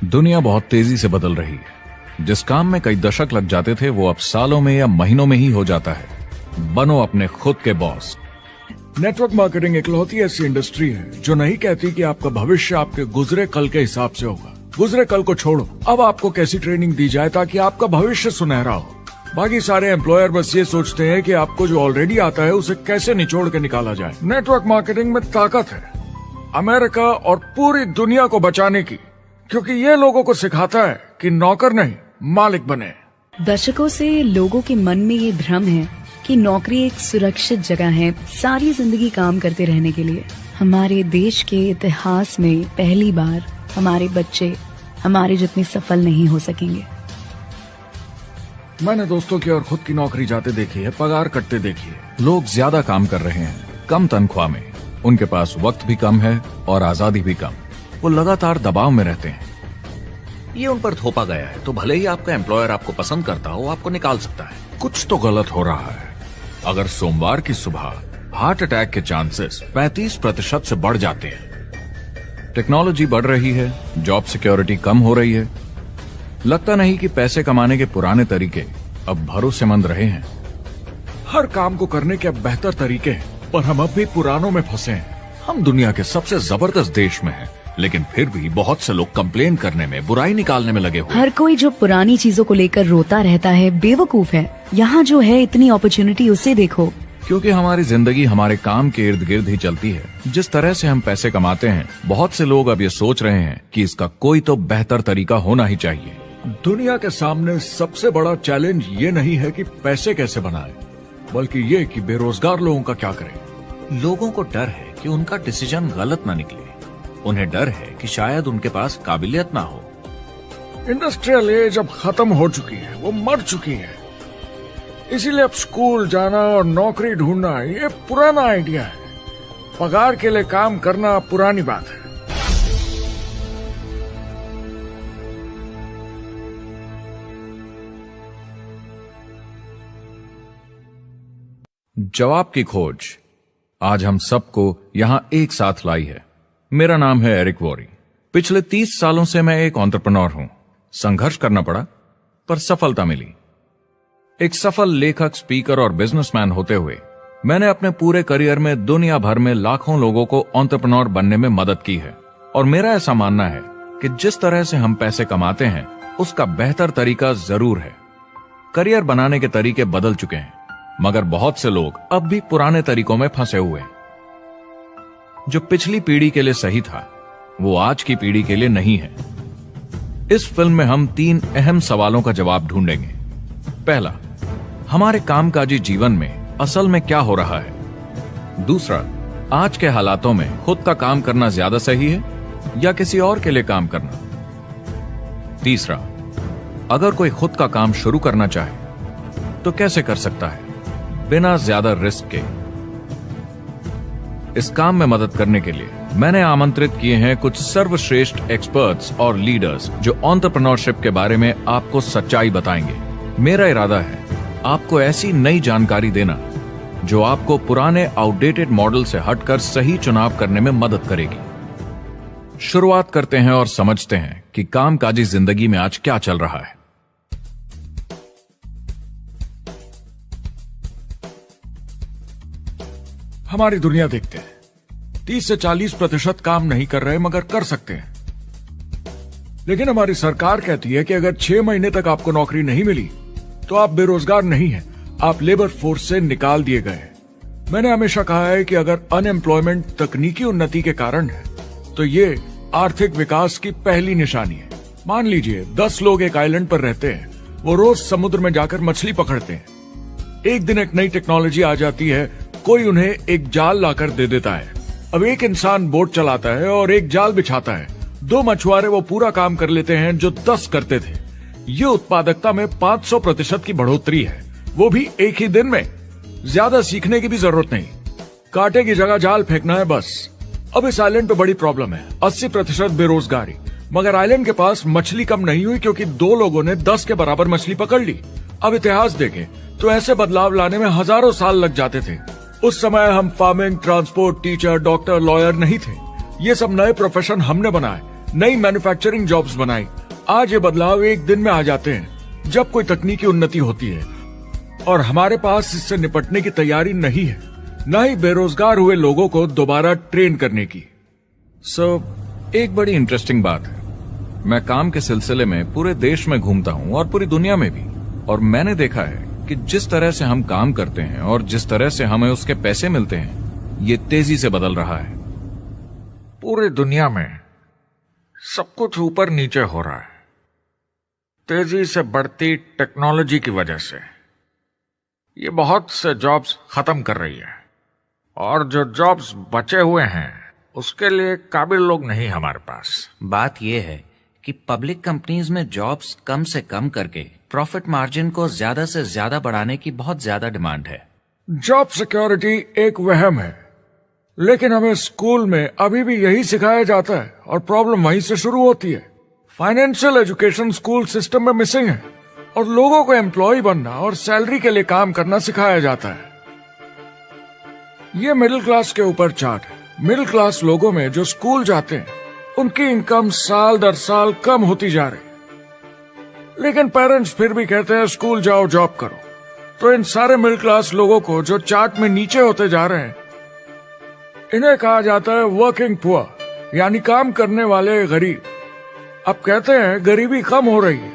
दुनिया बहुत तेजी से बदल रही है। जिस काम में कई दशक लग जाते थे वो अब सालों में या महीनों में ही हो जाता है। बनो अपने खुद के बॉस। नेटवर्क मार्केटिंग इकलौती ऐसी इंडस्ट्री है जो नहीं कहती कि आपका भविष्य आपके गुजरे कल के हिसाब से होगा। गुजरे कल को छोड़ो, अब आपको कैसी ट्रेनिंग दी जाए ताकि आपका भविष्य सुनहरा हो। बाकी सारे एम्प्लॉयर बस ये सोचते हैं कि आपको जो ऑलरेडी आता है उसे कैसे निचोड़ के निकाला जाए। नेटवर्क मार्केटिंग में ताकत है अमेरिका और पूरी दुनिया को बचाने की, क्योंकि ये लोगों को सिखाता है कि नौकर नहीं मालिक बने। दशकों से लोगों के मन में ये भ्रम है कि नौकरी एक सुरक्षित जगह है सारी जिंदगी काम करते रहने के लिए। हमारे देश के इतिहास में पहली बार हमारे बच्चे हमारे जितने सफल नहीं हो सकेंगे। मैंने दोस्तों की और खुद की नौकरी जाते देखी है, पगार कटते देखी है। लोग ज्यादा काम कर रहे हैं कम तनख्वाह में। उनके पास वक्त भी कम है और आजादी भी कम। वो लगातार दबाव में रहते हैं। ये उन पर थोपा गया है, तो भले ही आपका एम्प्लॉयर आपको पसंद करता हो, आपको निकाल सकता है। कुछ तो गलत हो रहा है। अगर सोमवार की सुबह हार्ट अटैक के चांसेस 35% से बढ़ जाते हैं। टेक्नोलॉजी बढ़ रही है, जॉब सिक्योरिटी कम हो रही है। लगता नहीं कि पैसे कमाने के पुराने तरीके अब भरोसेमंद रहे हैं। हर काम को करने के अब बेहतर तरीके हैं, पर हम अब भी पुरानों में फंसे हैं। हम दुनिया के सबसे जबरदस्त देश में हैं, लेकिन फिर भी बहुत से लोग कंप्लेन करने में, बुराई निकालने में लगे हुए। हर कोई जो पुरानी चीजों को लेकर रोता रहता है बेवकूफ है। यहाँ जो है इतनी अपॉर्चुनिटी उसे देखो। क्योंकि हमारी जिंदगी हमारे काम के इर्द गिर्द ही चलती है। जिस तरह से हम पैसे कमाते हैं, बहुत से लोग अब ये सोच रहे हैं कि इसका कोई तो बेहतर तरीका होना ही चाहिए। दुनिया के सामने सबसे बड़ा चैलेंज ये नहीं है कि पैसे कैसे बनाएं, बल्कि ये कि बेरोजगार लोगों का क्या करें। लोगों को डर है कि उनका डिसीजन गलत ना निकले। उन्हें डर है कि शायद उनके पास काबिलियत ना हो। इंडस्ट्रियल एज अब खत्म हो चुकी है, वो मर चुकी है। इसीलिए अब स्कूल जाना और नौकरी ढूंढना ये पुराना आइडिया है। पगार के लिए काम करना पुरानी बात है। जवाब की खोज आज हम सबको यहां एक साथ लाई है। मेरा नाम है एरिक वॉरी। पिछले 30 सालों से मैं एक एंटरप्रेन्योर हूं। संघर्ष करना पड़ा, पर सफलता मिली। एक सफल लेखक, स्पीकर और बिजनेसमैन होते हुए मैंने अपने पूरे करियर में दुनिया भर में लाखों लोगों को एंटरप्रेन्योर बनने में मदद की है। और मेरा ऐसा मानना है कि जिस तरह से हम पैसे कमाते हैं उसका बेहतर तरीका जरूर है। करियर बनाने के तरीके बदल चुके हैं, मगर बहुत से लोग अब भी पुराने तरीकों में फंसे हुए हैं। जो पिछली पीढ़ी के लिए सही था वो आज की पीढ़ी के लिए नहीं है। इस फिल्म में हम 3 अहम सवालों का जवाब ढूंढेंगे। पहला, हमारे कामकाजी जीवन में असल में क्या हो रहा है। दूसरा, आज के हालातों में खुद का काम करना ज्यादा सही है या किसी और के लिए काम करना। तीसरा, अगर कोई खुद का काम शुरू करना चाहे तो कैसे कर सकता है बिना ज्यादा रिस्क के। इस काम में मदद करने के लिए मैंने आमंत्रित किए हैं कुछ सर्वश्रेष्ठ एक्सपर्ट्स और लीडर्स जो एंटरप्रेन्योरशिप के बारे में आपको सच्चाई बताएंगे। मेरा इरादा है आपको ऐसी नई जानकारी देना जो आपको पुराने आउटडेटेड मॉडल से हटकर सही चुनाव करने में मदद करेगी। शुरुआत करते हैं और समझते हैं कि कामकाजी जिंदगी में आज क्या चल रहा है। हमारी दुनिया देखते हैं, 30 से 40% काम नहीं कर रहे मगर कर सकते हैं। लेकिन हमारी सरकार कहती है कि अगर 6 महीने तक आपको नौकरी नहीं मिली तो आप बेरोजगार नहीं हैं, आप लेबर फोर्स से निकाल दिए गए। मैंने हमेशा कहा है कि अगर अनएम्प्लॉयमेंट तकनीकी उन्नति के कारण है तो ये आर्थिक विकास की पहली निशानी है। मान लीजिए 10 लोग एक आइलैंड पर रहते हैं, वो रोज समुद्र में जाकर मछली पकड़ते हैं। एक दिन एक नई टेक्नोलॉजी आ जाती है, कोई उन्हें एक जाल लाकर दे देता है। अब एक इंसान बोट चलाता है और एक जाल बिछाता है। 2 मछुआरे वो पूरा काम कर लेते हैं जो 10 करते थे। ये उत्पादकता में 500% की बढ़ोतरी है, वो भी एक ही दिन में। ज्यादा सीखने की भी जरूरत नहीं, कांटे की जगह जाल फेंकना है बस। अब इस आइलैंड पे बड़ी प्रॉब्लम है, 80% बेरोजगारी। मगर आइलैंड के पास मछली कम नहीं हुई क्योंकि 2 लोगों ने 10 के बराबर मछली पकड़ ली। अब इतिहास देखें तो ऐसे बदलाव लाने में हजारों साल लग जाते थे। उस समय हम farming, transport, teacher, doctor, lawyer नहीं थे। ये सब नए प्रोफेशन हमने बनाए। नई मैन्युफैक्चरिंग जॉब्स बनाई। आज ये बदलाव एक दिन में आ जाते हैं जब कोई तकनीकी उन्नति होती है, और हमारे पास इससे निपटने की तैयारी नहीं है, न ही बेरोजगार हुए लोगों को दोबारा ट्रेन करने की। एक बड़ी इंटरेस्टिंग बात है, मैं काम के सिलसिले में पूरे देश में घूमता हूं और पूरी दुनिया में भी, और मैंने देखा है कि जिस तरह से हम काम करते हैं और जिस तरह से हमें उसके पैसे मिलते हैं, ये तेजी से बदल रहा है। पूरी दुनिया में सब कुछ ऊपर नीचे हो रहा है, तेजी से बढ़ती टेक्नोलॉजी की वजह से। ये बहुत से जॉब्स खत्म कर रही है, और जो जॉब्स बचे हुए हैं उसके लिए काबिल लोग नहीं हमारे पास। बात यह है कि पब्लिक कंपनीज में जॉब्स कम से कम करके प्रॉफिट मार्जिन को ज्यादा से ज्यादा बढ़ाने की बहुत ज्यादा डिमांड है। जॉब सिक्योरिटी एक वहम है, लेकिन हमें स्कूल में अभी भी यही सिखाया जाता है, और प्रॉब्लम वहीं से शुरू होती है। फाइनेंशियल एजुकेशन स्कूल सिस्टम में मिसिंग है, और लोगों को एम्प्लॉय बनना और सैलरी के लिए काम करना सिखाया जाता है। ये मिडिल क्लास के ऊपर चार्ट है। मिडिल क्लास लोगों में जो स्कूल जाते हैं उनकी इनकम साल दर साल कम होती जा रही, लेकिन पेरेंट्स फिर भी कहते हैं स्कूल जाओ, जॉब करो। तो इन सारे मिडिल क्लास लोगों को जो चार्ट में नीचे होते जा रहे हैं, इन्हें कहा जाता है वर्किंग पुअर, यानी काम करने वाले गरीब। अब कहते हैं गरीबी कम हो रही है,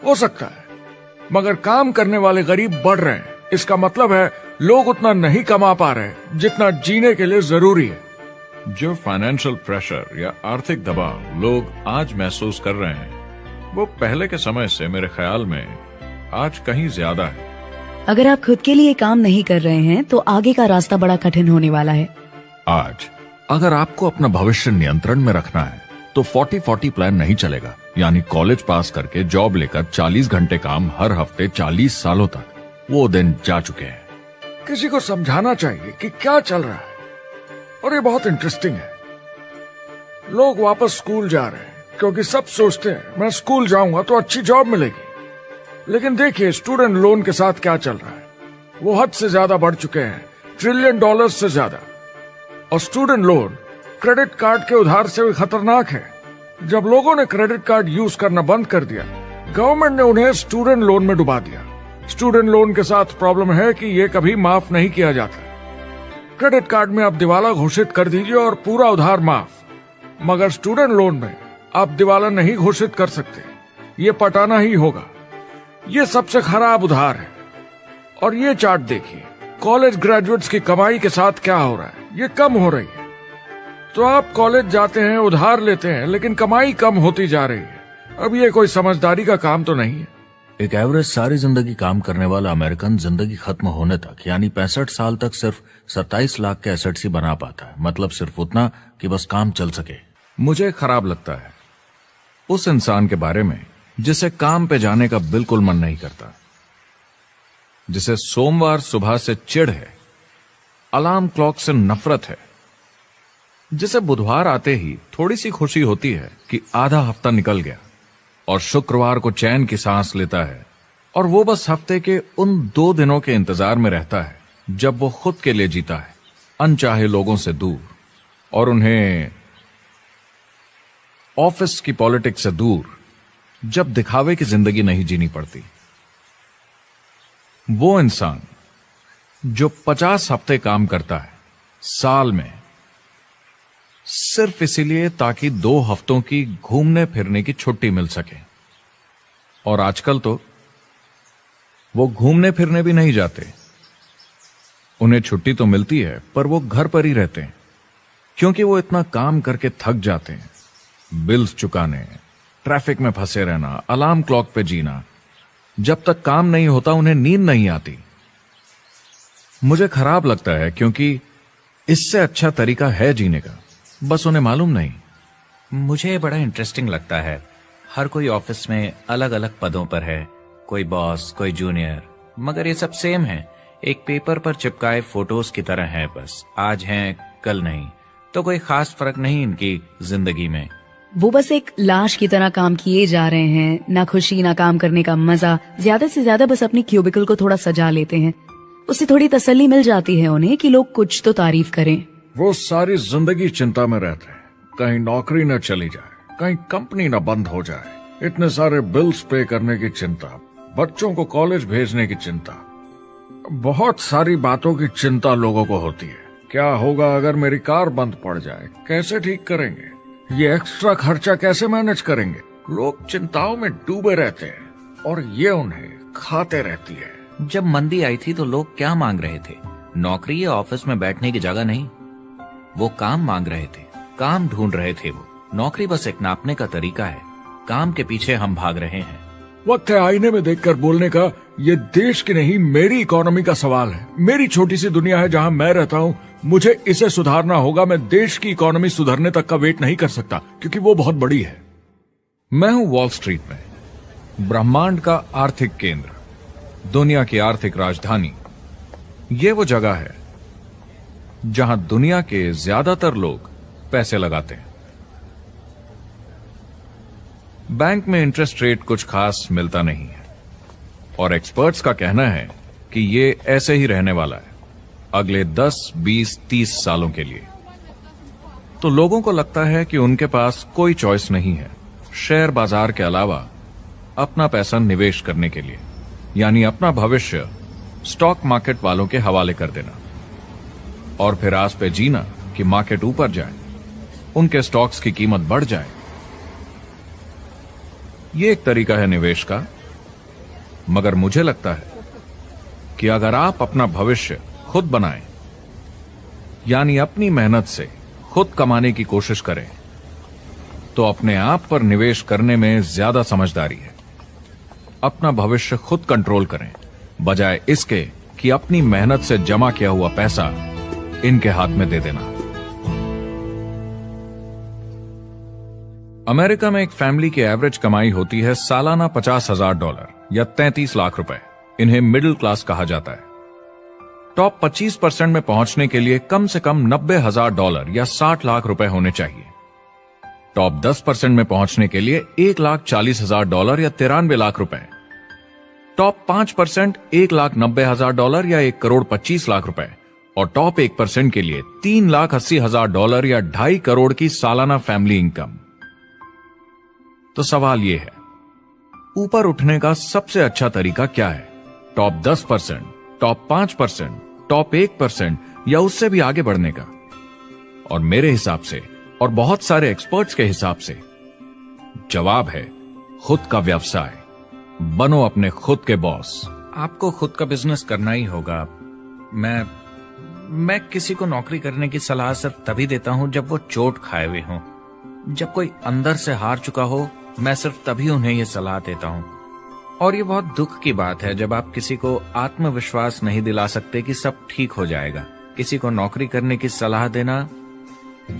हो सकता है, मगर काम करने वाले गरीब बढ़ रहे हैं। इसका मतलब है लोग उतना नहीं कमा पा रहे जितना जीने के लिए जरूरी है। जो फाइनेंशियल प्रेशर या आर्थिक दबाव लोग आज महसूस कर रहे हैं, वो पहले के समय से मेरे ख्याल में आज कहीं ज्यादा है। अगर आप खुद के लिए काम नहीं कर रहे हैं तो आगे का रास्ता बड़ा कठिन होने वाला है। आज अगर आपको अपना भविष्य नियंत्रण में रखना है तो 40-40 प्लान नहीं चलेगा, यानी कॉलेज पास करके जॉब लेकर 40 घंटे काम हर हफ्ते 40 सालों तक, वो दिन जा चुके हैं। किसी को समझाना चाहिए कि क्या चल रहा है, और ये बहुत इंटरेस्टिंग है। लोग वापस स्कूल जा रहे हैं क्योंकि सब सोचते हैं मैं स्कूल जाऊंगा तो अच्छी जॉब मिलेगी। लेकिन देखिए स्टूडेंट लोन के साथ क्या चल रहा है, वो हद से ज्यादा बढ़ चुके हैं, $1 ट्रिलियन से ज्यादा। और स्टूडेंट लोन क्रेडिट कार्ड के उधार से भी खतरनाक है। जब लोगों ने क्रेडिट कार्ड यूज करना बंद कर दिया, गवर्नमेंट ने उन्हें स्टूडेंट लोन में डुबा दिया। स्टूडेंट लोन के साथ प्रॉब्लम है कि ये कभी माफ नहीं किया जाता। क्रेडिट कार्ड में आप दिवाला घोषित कर दीजिए और पूरा उधार माफ, मगर स्टूडेंट लोन में आप दिवाला नहीं घोषित कर सकते, ये पटाना ही होगा। ये सबसे खराब उधार है। और ये चार्ट देखिए, कॉलेज ग्रेजुएट्स की कमाई के साथ क्या हो रहा है, ये कम हो रही है। तो आप कॉलेज जाते हैं, उधार लेते हैं, लेकिन कमाई कम होती जा रही है। अब ये कोई समझदारी का काम तो नहीं है। एक एवरेज सारी जिंदगी काम करने वाला अमेरिकन जिंदगी खत्म होने तक यानी 65 साल तक सिर्फ 27 लाख के एसेट्स ही बना पाता है। मतलब सिर्फ उतना कि बस काम चल सके। मुझे खराब लगता है उस इंसान के बारे में जिसे काम पे जाने का बिल्कुल मन नहीं करता, जिसे सोमवार सुबह से चिढ़ है, अलार्म क्लॉक से नफरत है, जिसे बुधवार आते ही थोड़ी सी खुशी होती है कि आधा हफ्ता निकल गया, और शुक्रवार को चैन की सांस लेता है, और वो बस हफ्ते के उन 2 दिनों के इंतजार में रहता है जब वो खुद के लिए जीता है, अनचाहे लोगों से दूर, और उन्हें ऑफिस की पॉलिटिक्स से दूर, जब दिखावे की जिंदगी नहीं जीनी पड़ती। वो इंसान जो 50 हफ्ते काम करता है साल में, सिर्फ इसीलिए ताकि 2 हफ्तों की घूमने फिरने की छुट्टी मिल सके। और आजकल तो वो घूमने फिरने भी नहीं जाते। उन्हें छुट्टी तो मिलती है पर वो घर पर ही रहते हैं, क्योंकि वो इतना काम करके थक जाते हैं। बिल्स चुकाने, ट्रैफिक में फंसे रहना, अलार्म क्लॉक पे जीना, जब तक काम नहीं होता उन्हें नींद नहीं आती। मुझे खराब लगता है क्योंकि इससे अच्छा तरीका है जीने का, बस उन्हें मालूम नहीं। मुझे बड़ा इंटरेस्टिंग लगता है, हर कोई ऑफिस में अलग अलग पदों पर है, कोई बॉस, कोई जूनियर, मगर ये सब सेम है, एक पेपर पर चिपकाए फोटोज की तरह है। बस आज हैं कल नहीं, तो कोई खास फर्क नहीं इनकी जिंदगी में। वो बस एक लाश की तरह काम किए जा रहे हैं, ना खुशी ना काम करने का मजा। ज्यादा से ज्यादा बस अपनी क्यूबिकल को थोड़ा सजा लेते हैं, उससे थोड़ी तसल्ली मिल जाती है उन्हें कि लोग कुछ तो तारीफ करें। वो सारी जिंदगी चिंता में रहते हैं कहीं नौकरी न चली जाए, कहीं कंपनी ना बंद हो जाए, इतने सारे बिल्स पे करने की चिंता, बच्चों को कॉलेज भेजने की चिंता, बहुत सारी बातों की चिंता लोगों को होती है। क्या होगा अगर मेरी कार बंद पड़ जाए, कैसे ठीक करेंगे, ये एक्स्ट्रा खर्चा कैसे मैनेज करेंगे। लोग चिंताओं में डूबे रहते हैं और ये उन्हें खाते रहती है। जब मंदी आई थी तो लोग क्या मांग रहे थे? नौकरी या ऑफिस में बैठने की जगह नहीं, वो काम मांग रहे थे, काम ढूंढ रहे थे। वो नौकरी बस एक नापने का तरीका है, काम के पीछे हम भाग रहे हैं। वक्त है आईने में देखकर बोलने का, ये देश की नहीं मेरी इकोनॉमी का सवाल है। मेरी छोटी सी दुनिया है जहां मैं रहता हूं, मुझे इसे सुधारना होगा। मैं देश की इकोनॉमी सुधरने तक का वेट नहीं कर सकता क्योंकि वो बहुत बड़ी है। मैं हूं वॉल स्ट्रीट में, ब्रह्मांड का आर्थिक केंद्र, दुनिया की आर्थिक राजधानी। ये वो जगह है जहां दुनिया के ज्यादातर लोग पैसे लगाते हैं। बैंक में इंटरेस्ट रेट कुछ खास मिलता नहीं है और एक्सपर्ट्स का कहना है कि ये ऐसे ही रहने वाला है अगले 10, 20, 30 सालों के लिए। तो लोगों को लगता है कि उनके पास कोई चॉइस नहीं है शेयर बाजार के अलावा अपना पैसा निवेश करने के लिए, यानी अपना भविष्य स्टॉक मार्केट वालों के हवाले कर देना और फिर आस पे जीना कि मार्केट ऊपर जाए, उनके स्टॉक्स की कीमत बढ़ जाए। ये एक तरीका है निवेश का, मगर मुझे लगता है कि अगर आप अपना भविष्य खुद बनाएं, यानी अपनी मेहनत से खुद कमाने की कोशिश करें, तो अपने आप पर निवेश करने में ज्यादा समझदारी है। अपना भविष्य खुद कंट्रोल करें, बजाय इसके कि अपनी मेहनत से जमा किया हुआ पैसा इनके हाथ में दे देना। अमेरिका में एक फैमिली की एवरेज कमाई होती है सालाना $50,000 या 33 लाख रुपए। इन्हें मिडिल क्लास कहा जाता है। टॉप 25% में पहुंचने के लिए कम से कम $90,000 या 60 लाख रुपए होने चाहिए। टॉप 10% में पहुंचने के लिए $1,40,000 या 93 लाख रुपए। टॉप 5% $1,90,000 या 1,25 लाख रुपए और टॉप 1% के लिए $3,80,000 या 2.5 करोड़ की सालाना फैमिली इनकम। तो सवाल यह है, ऊपर उठने का सबसे अच्छा तरीका क्या है? टॉप 10%, टॉप 5%, टॉप 1% या उससे भी आगे बढ़ने का? और मेरे हिसाब से और बहुत सारे एक्सपर्ट्स के हिसाब से जवाब है खुद का व्यवसाय। बनो अपने खुद के बॉस। आपको खुद का बिजनेस करना ही होगा। मैं किसी को नौकरी करने की सलाह सिर्फ तभी देता हूं जब वो चोट खाए हुए हों। जब कोई अंदर से हार चुका हो, मैं सिर्फ तभी उन्हें ये सलाह देता हूं। और ये बहुत दुख की बात है जब आप किसी को आत्मविश्वास नहीं दिला सकते कि सब ठीक हो जाएगा। किसी को नौकरी करने की सलाह देना,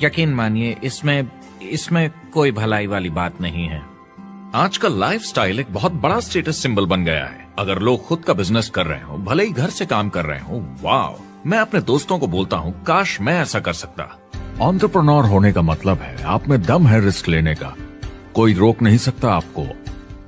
यकीन मानिए, इसमें कोई भलाई वाली बात नहीं है। आजकल लाइफस्टाइल एक बहुत बड़ा स्टेटस सिंबल बन गया है। अगर लोग खुद का बिजनेस कर रहे हो, भले ही घर से काम कर रहे हो, वाह! मैं अपने दोस्तों को बोलता हूँ, काश मैं ऐसा कर सकता। एंटरप्रेन्योर होने का मतलब है आप में दम है रिस्क लेने का। कोई रोक नहीं सकता आपको।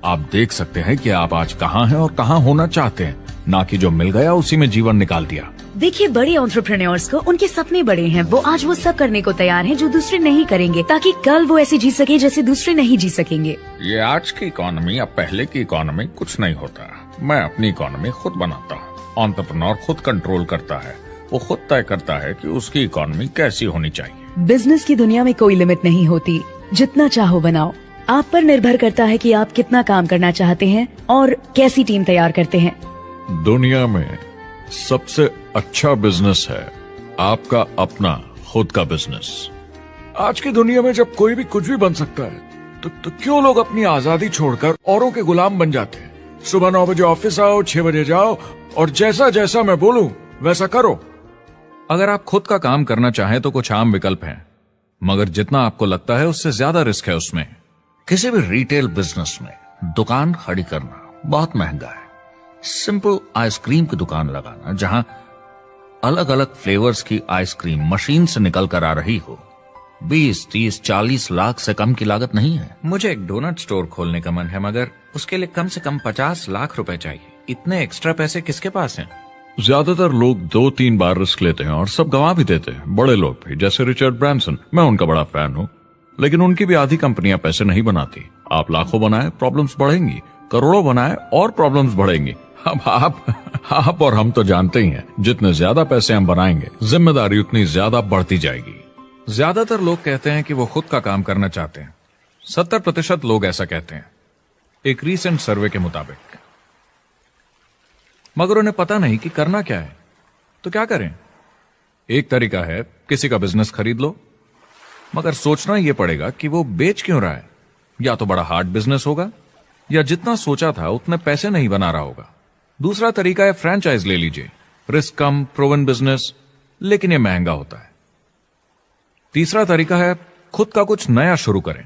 आप देख सकते हैं कि आप आज कहाँ हैं और कहाँ होना चाहते हैं, ना कि जो मिल गया उसी में जीवन निकाल दिया। देखिए, बड़े एंटरप्रेन्योर्स को उनके सपने बड़े हैं। वो आज वो सब करने को तैयार हैं जो दूसरे नहीं करेंगे, ताकि कल वो ऐसे जी सके जैसे दूसरे नहीं जी सकेंगे। ये आज की इकोनॉमी या पहले की इकोनॉमी कुछ नहीं होता। मैं अपनी इकोनॉमी खुद बनाता हूँ। एंटरप्रेन्योर खुद कंट्रोल करता है। वो खुद तय करता है कि उसकी इकोनॉमी कैसी होनी चाहिए। बिजनेस की दुनिया में कोई लिमिट नहीं होती। जितना चाहो बनाओ। आप पर निर्भर करता है कि आप कितना काम करना चाहते हैं और कैसी टीम तैयार करते हैं। दुनिया में सबसे अच्छा बिजनेस है आपका अपना खुद का बिजनेस। आज की दुनिया में जब कोई भी कुछ भी बन सकता है, तो क्यों लोग अपनी आजादी छोड़कर औरों के गुलाम बन जाते हैं? सुबह 9 बजे ऑफिस आओ, 6 बजे जाओ और जैसा जैसा मैं बोलूं वैसा करो। अगर आप खुद का काम करना चाहें तो कुछ आम विकल्प हैं, मगर जितना आपको लगता है उससे ज्यादा रिस्क है उसमें। किसी भी रिटेल बिजनेस में दुकान खड़ी करना बहुत महंगा है। सिंपल आइसक्रीम की दुकान लगाना जहां अलग अलग फ्लेवर्स की आइसक्रीम मशीन से निकल कर आ रही हो, 20, 30, 40 लाख से कम की लागत नहीं है। मुझे एक डोनट स्टोर खोलने का मन है, मगर उसके लिए कम से कम 50 लाख रुपए चाहिए। इतने एक्स्ट्रा पैसे किसके पास हैं? ज्यादातर लोग 2-3 बार रिस्क लेते हैं और सब गंवा भी देते हैं। बड़े लोग भी, जैसे रिचर्ड ब्रांसन। मैं उनका बड़ा फैन हूँ। लेकिन उनकी भी आधी कंपनियां पैसे नहीं बनाती। आप लाखों बनाए, प्रॉब्लम्स बढ़ेंगी, करोड़ों बनाए और प्रॉब्लम्स बढ़ेंगी। अब आप और हम तो जानते ही हैं, जितने ज्यादा पैसे हम बनाएंगे, जिम्मेदारी उतनी ज्यादा बढ़ती जाएगी। ज्यादातर लोग कहते हैं कि वो खुद का काम करना चाहते हैं। 70% लोग ऐसा कहते हैं, एक रीसेंट सर्वे के मुताबिक। मगर उन्हें पता नहीं कि करना क्या है। तो क्या करें? एक तरीका है किसी का बिजनेस खरीद लो, मगर सोचना यह पड़ेगा कि वो बेच क्यों रहा है। या तो बड़ा हार्ड बिजनेस होगा, या जितना सोचा था उतने पैसे नहीं बना रहा होगा। दूसरा तरीका है फ्रेंचाइज ले लीजिए, रिस्क कम, प्रूवन बिजनेस, लेकिन यह महंगा होता है। तीसरा तरीका है खुद का कुछ नया शुरू करें,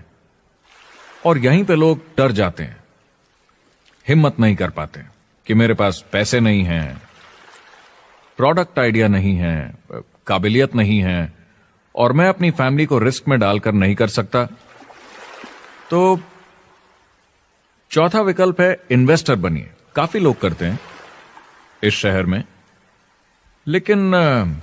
और यहीं पे लोग डर जाते हैं, हिम्मत नहीं कर पाते कि मेरे पास पैसे नहीं हैं, प्रोडक्ट आइडिया नहीं है, काबिलियत नहीं है, और मैं अपनी फैमिली को रिस्क में डालकर नहीं कर सकता। तो चौथा विकल्प है इन्वेस्टर बनिए। काफी लोग करते हैं इस शहर में, लेकिन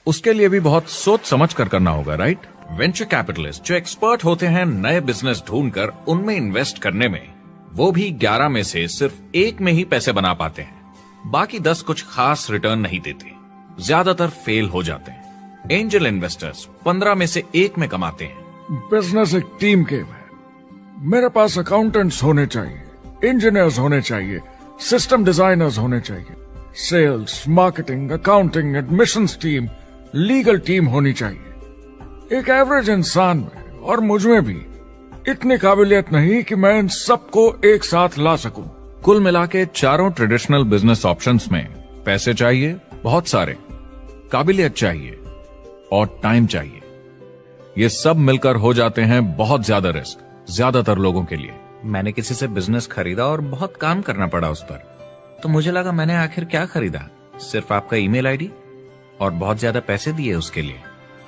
उसके लिए भी बहुत सोच समझ कर करना होगा, राइट? वेंचर कैपिटलिस्ट जो एक्सपर्ट होते हैं नए बिजनेस ढूंढकर उनमें इन्वेस्ट करने में, वो भी 11 में से सिर्फ 1 में ही पैसे बना पाते हैं। बाकी 10 कुछ खास रिटर्न नहीं देते, ज्यादातर फेल हो जाते हैं। एंजल इन्वेस्टर्स 15 में से 1 में कमाते हैं। बिजनेस एक टीम गेम है। मेरे पास अकाउंटेंट्स होने चाहिए, इंजीनियर्स होने चाहिए, सिस्टम डिजाइनर्स होने चाहिए, sales, marketing, accounting, admissions team, legal team होनी चाहिए। एक एवरेज इंसान में और मुझ में भी इतनी काबिलियत नहीं कि मैं इन सबको एक साथ ला सकूं। कुल मिला के चारों ट्रेडिशनल बिजनेस ऑप्शंस में पैसे चाहिए बहुत सारे, काबिलियत चाहिए और टाइम चाहिए। ये सब मिलकर हो जाते हैं बहुत ज्यादा रिस्क ज्यादातर लोगों के लिए। मैंने किसी से बिजनेस खरीदा और बहुत काम करना पड़ा उस पर। तो मुझे लगा मैंने आखिर क्या खरीदा, सिर्फ आपका ईमेल आईडी, और बहुत ज्यादा पैसे दिए उसके लिए।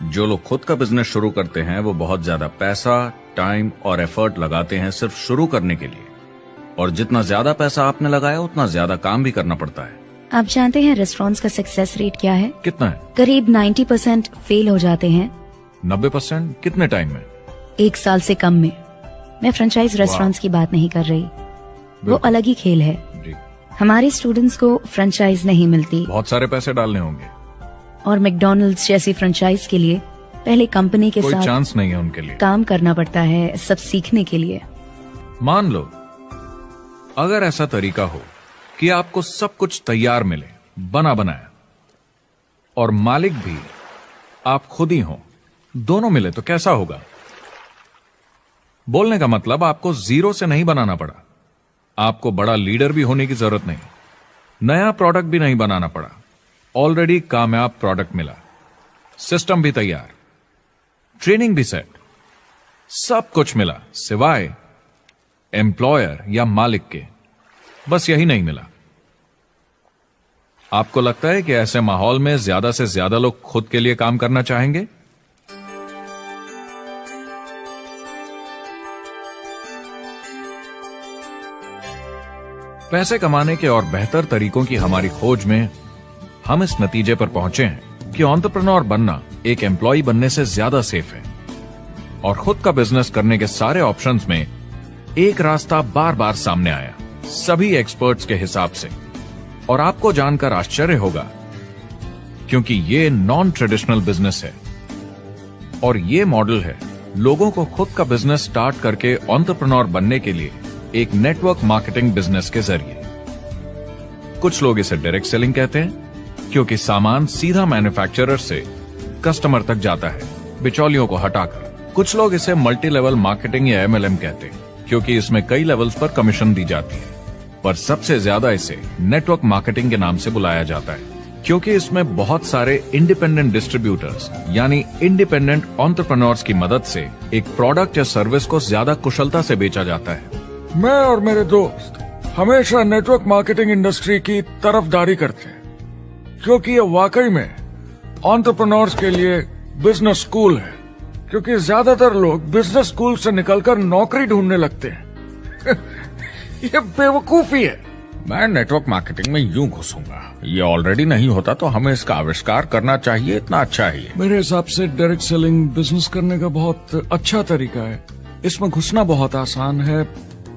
जो लोग खुद का बिजनेस शुरू करते हैं वो बहुत ज्यादा पैसा, टाइम और एफर्ट लगाते हैं सिर्फ शुरू करने के लिए, और जितना ज्यादा पैसा आपने लगाया उतना ज्यादा काम भी करना पड़ता है। आप जानते हैं रेस्टोरेंट्स का सक्सेस रेट क्या है? कितना है? करीब 90% फेल हो जाते हैं। 90%? कितने टाइम में? 1 साल से कम में। मैं फ्रेंचाइज रेस्टोरेंट्स की बात नहीं कर रही, वो अलग ही खेल है। जी। हमारे स्टूडेंट्स को फ्रेंचाइज नहीं मिलती, बहुत सारे पैसे डालने होंगे, और मैकडॉनल्ड्स जैसी फ्रेंचाइज के लिए पहले कंपनी के कोई साथ चांस नहीं है उनके लिए। काम करना पड़ता है सब सीखने के लिए। मान लो अगर ऐसा तरीका हो कि आपको सब कुछ तैयार मिले, बना बनाया, और मालिक भी आप खुद ही हो, दोनों मिले, तो कैसा होगा? बोलने का मतलब आपको जीरो से नहीं बनाना पड़ा, आपको बड़ा लीडर भी होने की जरूरत नहीं, नया प्रोडक्ट भी नहीं बनाना पड़ा, ऑलरेडी कामयाब प्रोडक्ट मिला, सिस्टम भी तैयार, ट्रेनिंग भी सेट, सब कुछ मिला सिवाय एम्प्लॉयर या मालिक के। बस यही नहीं मिला। आपको लगता है कि ऐसे माहौल में ज्यादा से ज्यादा लोग खुद के लिए काम करना चाहेंगे? पैसे कमाने के और बेहतर तरीकों की हमारी खोज में हम इस नतीजे पर पहुंचे हैं कि एंटरप्रेन्योर बनना एक एम्प्लॉय बनने से ज्यादा सेफ है, और खुद का बिजनेस करने के सारे ऑप्शंस में एक रास्ता बार बार सामने आया सभी एक्सपर्ट्स के हिसाब से। और आपको जानकर आश्चर्य होगा, क्योंकि ये नॉन ट्रेडिशनल बिजनेस है, और ये मॉडल है लोगों को खुद का बिजनेस स्टार्ट करके एंटरप्रेन्योर बनने के लिए एक नेटवर्क मार्केटिंग बिजनेस के जरिए। कुछ लोग इसे डायरेक्ट सेलिंग कहते हैं, क्योंकि सामान सीधा मैन्युफैक्चरर से कस्टमर तक जाता है बिचौलियों को हटाकर। कुछ लोग इसे मल्टी लेवल मार्केटिंग या MLM कहते हैं, क्योंकि इसमें कई लेवल्स पर कमीशन दी जाती है, पर सबसे ज्यादा इसे नेटवर्क मार्केटिंग के नाम से बुलाया जाता है, क्योंकि इसमें बहुत सारे इंडिपेंडेंट डिस्ट्रीब्यूटर्स यानी इंडिपेंडेंट एंटरप्रेन्योर्स की मदद से एक प्रोडक्ट या सर्विस को ज्यादा कुशलता से बेचा जाता है। मैं और मेरे दोस्त हमेशा नेटवर्क मार्केटिंग इंडस्ट्री की तरफदारी करते हैं, क्योंकि ये वाकई में एंटरप्रेन्योर्स के लिए बिजनेस स्कूल है। क्योंकि ज्यादातर लोग बिजनेस स्कूल से निकलकर नौकरी ढूंढने लगते हैं। ये बेवकूफी है। मैं नेटवर्क मार्केटिंग में यूं घुसूंगा। ये ऑलरेडी नहीं होता तो हमें इसका आविष्कार करना चाहिए, इतना अच्छा है ये। मेरे हिसाब से डायरेक्ट सेलिंग बिजनेस करने का बहुत अच्छा तरीका है। इसमें घुसना बहुत आसान है।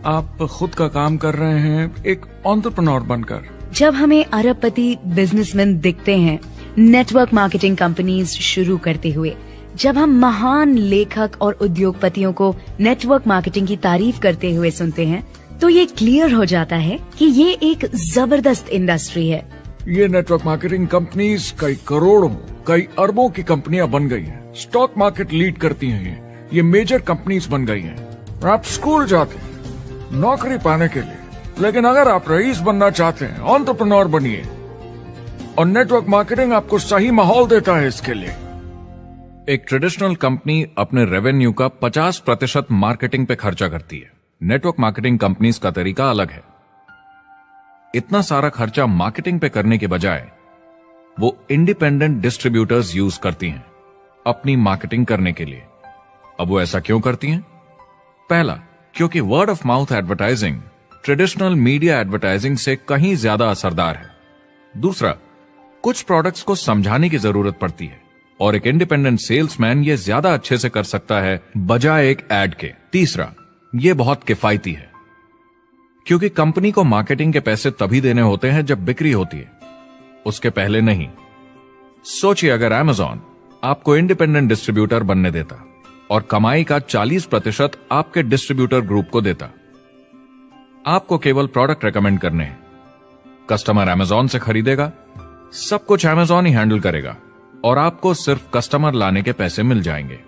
आप खुद का काम कर रहे हैं एक एंटरप्रेन्योर बनकर। जब हमें अरबपति बिजनेसमैन दिखते हैं नेटवर्क मार्केटिंग कंपनीज शुरू करते हुए, जब हम महान लेखक और उद्योगपतियों को नेटवर्क मार्केटिंग की तारीफ करते हुए सुनते हैं, तो ये क्लियर हो जाता है कि ये एक जबरदस्त इंडस्ट्री है। ये नेटवर्क मार्केटिंग कंपनीज कई करोड़ों, कई अरबों की कंपनियां बन गई हैं। स्टॉक मार्केट लीड करती हैं ये मेजर कंपनीज बन गई हैं। आप स्कूल जाते हैं नौकरी पाने के लिए, लेकिन अगर आप रईस बनना चाहते हैं, एंटरप्रेन्योर बनिए, और नेटवर्क मार्केटिंग आपको सही माहौल देता है इसके लिए। एक ट्रेडिशनल कंपनी अपने रेवेन्यू का 50% मार्केटिंग पे खर्चा करती है। नेटवर्क मार्केटिंग कंपनीज का तरीका अलग है। इतना सारा खर्चा मार्केटिंग पे करने के बजाय वो इंडिपेंडेंट डिस्ट्रीब्यूटर्स यूज करती हैं अपनी मार्केटिंग करने के लिए। अब वो ऐसा क्यों करती हैं? पहला, क्योंकि word of mouth advertising traditional media advertising से कहीं ज्यादा असरदार है। दूसरा, कुछ प्रोडक्ट्स को समझाने की जरूरत पड़ती है और एक इंडिपेंडेंट सेल्समैन ये ज्यादा अच्छे से कर सकता है बजाय एक एड के। तीसरा, ये बहुत किफायती है क्योंकि कंपनी को मार्केटिंग के पैसे तभी देने होते हैं जब बिक्री होती है, उसके पहले नहीं। सोचिए अगर Amazon आपको इंडिपेंडेंट डिस्ट्रीब्यूटर बनने देता और कमाई का 40% आपके डिस्ट्रीब्यूटर ग्रुप को देता। आपको केवल प्रोडक्ट रेकमेंड करने हैं, कस्टमर Amazon से खरीदेगा, सब कुछ Amazon ही हैंडल करेगा और आपको सिर्फ कस्टमर लाने के पैसे मिल जाएंगे।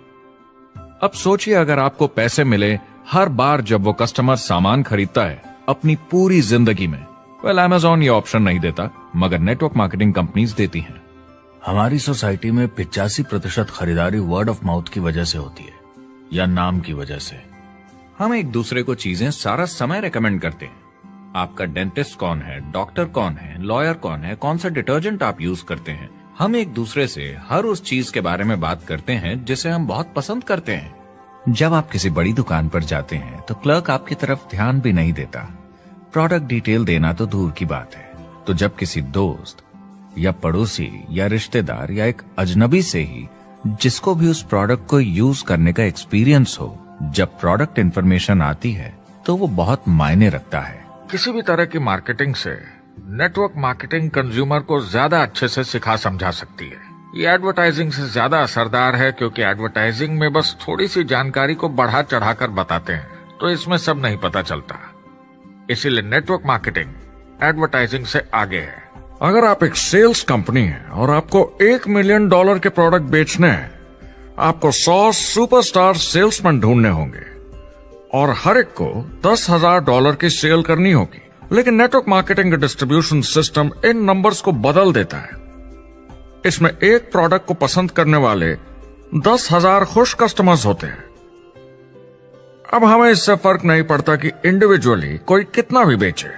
अब सोचिए अगर आपको पैसे मिले हर बार जब वो कस्टमर सामान खरीदता है अपनी पूरी जिंदगी में। वेल, Amazon ये ऑप्शन नहीं देता, मगर नेटवर्क मार्केटिंग कंपनीज देती हैं। हमारी सोसाइटी में 85% खरीदारी वर्ड ऑफ माउथ की वजह से होती है या नाम की वजह से। हम एक दूसरे को चीजें सारा समय रेकमेंड करते हैं। आपका डेंटिस्ट कौन है, डॉक्टर कौन है, लॉयर कौन है, कौन सा डिटर्जेंट आप यूज करते हैं। हम एक दूसरे से हर उस चीज के बारे में बात करते हैं जिसे हम बहुत पसंद करते हैं। जब आप किसी बड़ी दुकान पर जाते हैं तो क्लर्क आपकी तरफ ध्यान भी नहीं देता, प्रोडक्ट डिटेल देना तो दूर की बात है। तो जब किसी दोस्त या पड़ोसी या रिश्तेदार या एक अजनबी से ही जिसको भी उस प्रोडक्ट को यूज करने का एक्सपीरियंस हो, जब प्रोडक्ट इंफॉर्मेशन आती है तो वो बहुत मायने रखता है। किसी भी तरह की मार्केटिंग से नेटवर्क मार्केटिंग कंज्यूमर को ज्यादा अच्छे से सिखा समझा सकती है। ये एडवर्टाइजिंग से ज्यादा असरदार है क्योंकि एडवर्टाइजिंग में बस थोड़ी सी जानकारी को बढ़ा चढ़ाकर बताते हैं, तो इसमें सब नहीं पता चलता। इसीलिए नेटवर्क मार्केटिंग एडवर्टाइजिंग से आगे है। अगर आप एक सेल्स कंपनी है और आपको $1 मिलियन के प्रोडक्ट बेचने हैं, आपको 100 सुपरस्टार सेल्समैन ढूंढने होंगे और हर एक को $10,000 की सेल करनी होगी। लेकिन नेटवर्क मार्केटिंग का डिस्ट्रीब्यूशन सिस्टम इन नंबर्स को बदल देता है। इसमें एक प्रोडक्ट को पसंद करने वाले 10,000 खुश कस्टमर्स होते हैं। अब हमें इससे फर्क नहीं पड़ता कि इंडिविजुअली कोई कितना भी बेचे।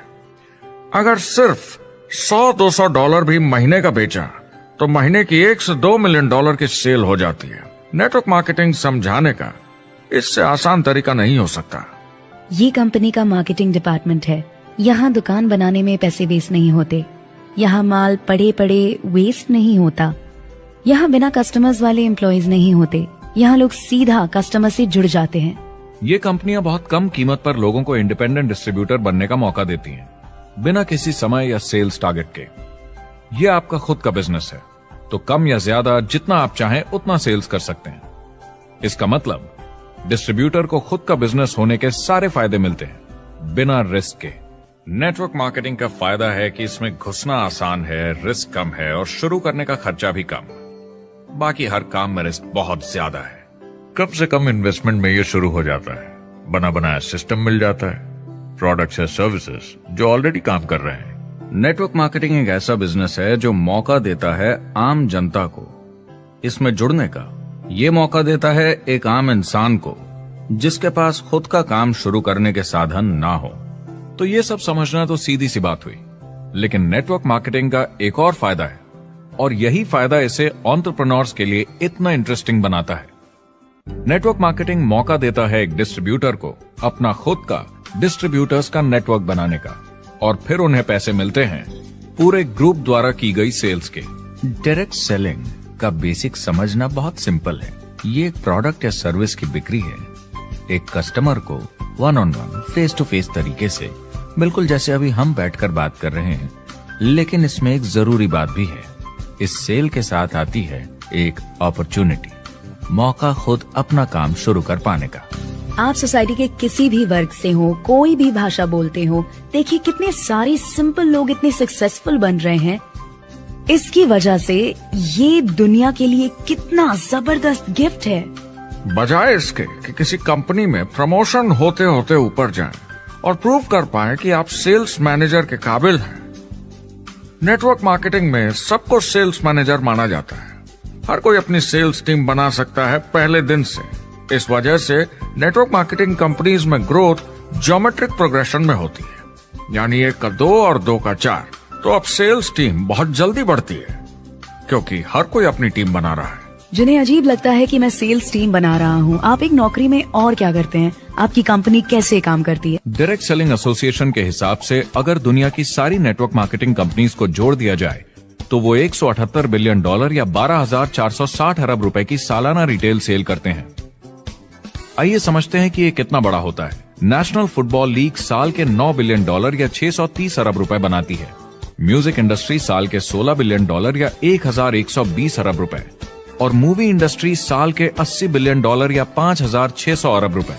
अगर सिर्फ $100-200 भी महीने का बेचा तो महीने की $1 से $2 मिलियन की सेल हो जाती है। नेटवर्क मार्केटिंग समझाने का इससे आसान तरीका नहीं हो सकता। ये कंपनी का मार्केटिंग डिपार्टमेंट है। यहाँ दुकान बनाने में पैसे वेस्ट नहीं होते, यहाँ माल पड़े पड़े वेस्ट नहीं होता, यहाँ बिना कस्टमर्स वाले एम्प्लॉयज नहीं होते, यहाँ लोग सीधा कस्टमर से जुड़ जाते हैं। ये कंपनियां बहुत कम कीमत पर लोगों को इंडिपेंडेंट डिस्ट्रीब्यूटर बनने का मौका देती हैं, बिना किसी समय या सेल्स टारगेट के। ये आपका खुद का बिजनेस है, तो कम या ज्यादा जितना आप चाहें उतना सेल्स कर सकते हैं। इसका मतलब डिस्ट्रीब्यूटर को खुद का बिजनेस होने के सारे फायदे मिलते हैं बिना रिस्क के। नेटवर्क मार्केटिंग का फायदा है कि इसमें घुसना आसान है, रिस्क कम है और शुरू करने का खर्चा भी कम। बाकी हर काम में रिस्क बहुत ज्यादा है। कम से कम इन्वेस्टमेंट में ये शुरू हो जाता है, बना बनाया सिस्टम मिल जाता है, प्रोडक्ट्स या सर्विसेज जो ऑलरेडी काम कर रहे हैं। नेटवर्क मार्केटिंग एक ऐसा बिजनेस है जो मौका देता है आम जनता को इसमें जुड़ने का। ये मौका देता है एक आम इंसान को जिसके पास खुद का काम शुरू करने के साधन ना हो। तो ये सब समझना तो सीधी सी बात हुई, लेकिन नेटवर्क मार्केटिंग का एक और फायदा है और यही फायदा इसे एंटरप्रेन्योर्स के लिए इतना इंटरेस्टिंग बनाता है। नेटवर्क मार्केटिंग मौका देता है एक डिस्ट्रीब्यूटर को अपना खुद का डिस्ट्रीब्यूटर्स का नेटवर्क बनाने का। और फिर उन्हें पैसे मिलते हैं पूरे ग्रुप द्वारा की गई सेल्स के। डायरेक्ट सेलिंग का बेसिक समझना बहुत सिंपल है। ये एक प्रोडक्ट या सर्विस की बिक्री है, एक कस्टमर को one on one, face to face तरीके से, बिल्कुल जैसे अभी हम बैठकर बात कर रहे हैं। लेकिन इसमें एक जरूरी बात भी है, इस सेल के साथ आती है एक अपॉर्चुनिटी, मौका खुद अपना काम शुरू कर पाने का। आप सोसाइटी के किसी भी वर्ग से हो, कोई भी भाषा बोलते हो, देखिए कितने सारे सिंपल लोग इतने सक्सेसफुल बन रहे हैं। इसकी वजह से ये दुनिया के लिए कितना जबरदस्त गिफ्ट है। बजाय इसके कि किसी कंपनी में प्रमोशन होते होते ऊपर जाएं और प्रूव कर पाएं कि आप सेल्स मैनेजर के काबिल हैं, नेटवर्क मार्केटिंग में सबको सेल्स मैनेजर माना जाता है। हर कोई अपनी सेल्स टीम बना सकता है पहले दिन से। इस वजह से नेटवर्क मार्केटिंग कंपनीज में ग्रोथ ज्योमेट्रिक प्रोग्रेशन में होती है, यानी 1 का 2 और 2 का 4। तो अब सेल्स टीम बहुत जल्दी बढ़ती है क्योंकि हर कोई अपनी टीम बना रहा है। जिन्हें अजीब लगता है कि मैं सेल्स टीम बना रहा हूँ, आप एक नौकरी में और क्या करते हैं? आपकी कंपनी कैसे काम करती है? डायरेक्ट सेलिंग एसोसिएशन के हिसाब से अगर दुनिया की सारी नेटवर्क मार्केटिंग कंपनीज को जोड़ दिया जाए तो वो $178 बिलियन या 12,460 अरब रुपए की सालाना रिटेल सेल करते हैं। आइए समझते हैं कि ये कितना बड़ा होता है। नेशनल फुटबॉल लीग साल के $9 बिलियन या 630 अरब रुपए बनाती है। म्यूजिक इंडस्ट्री साल के $16 बिलियन या 1,120 अरब रुपए, और मूवी इंडस्ट्री साल के $80 बिलियन या 5,600 अरब रुपए।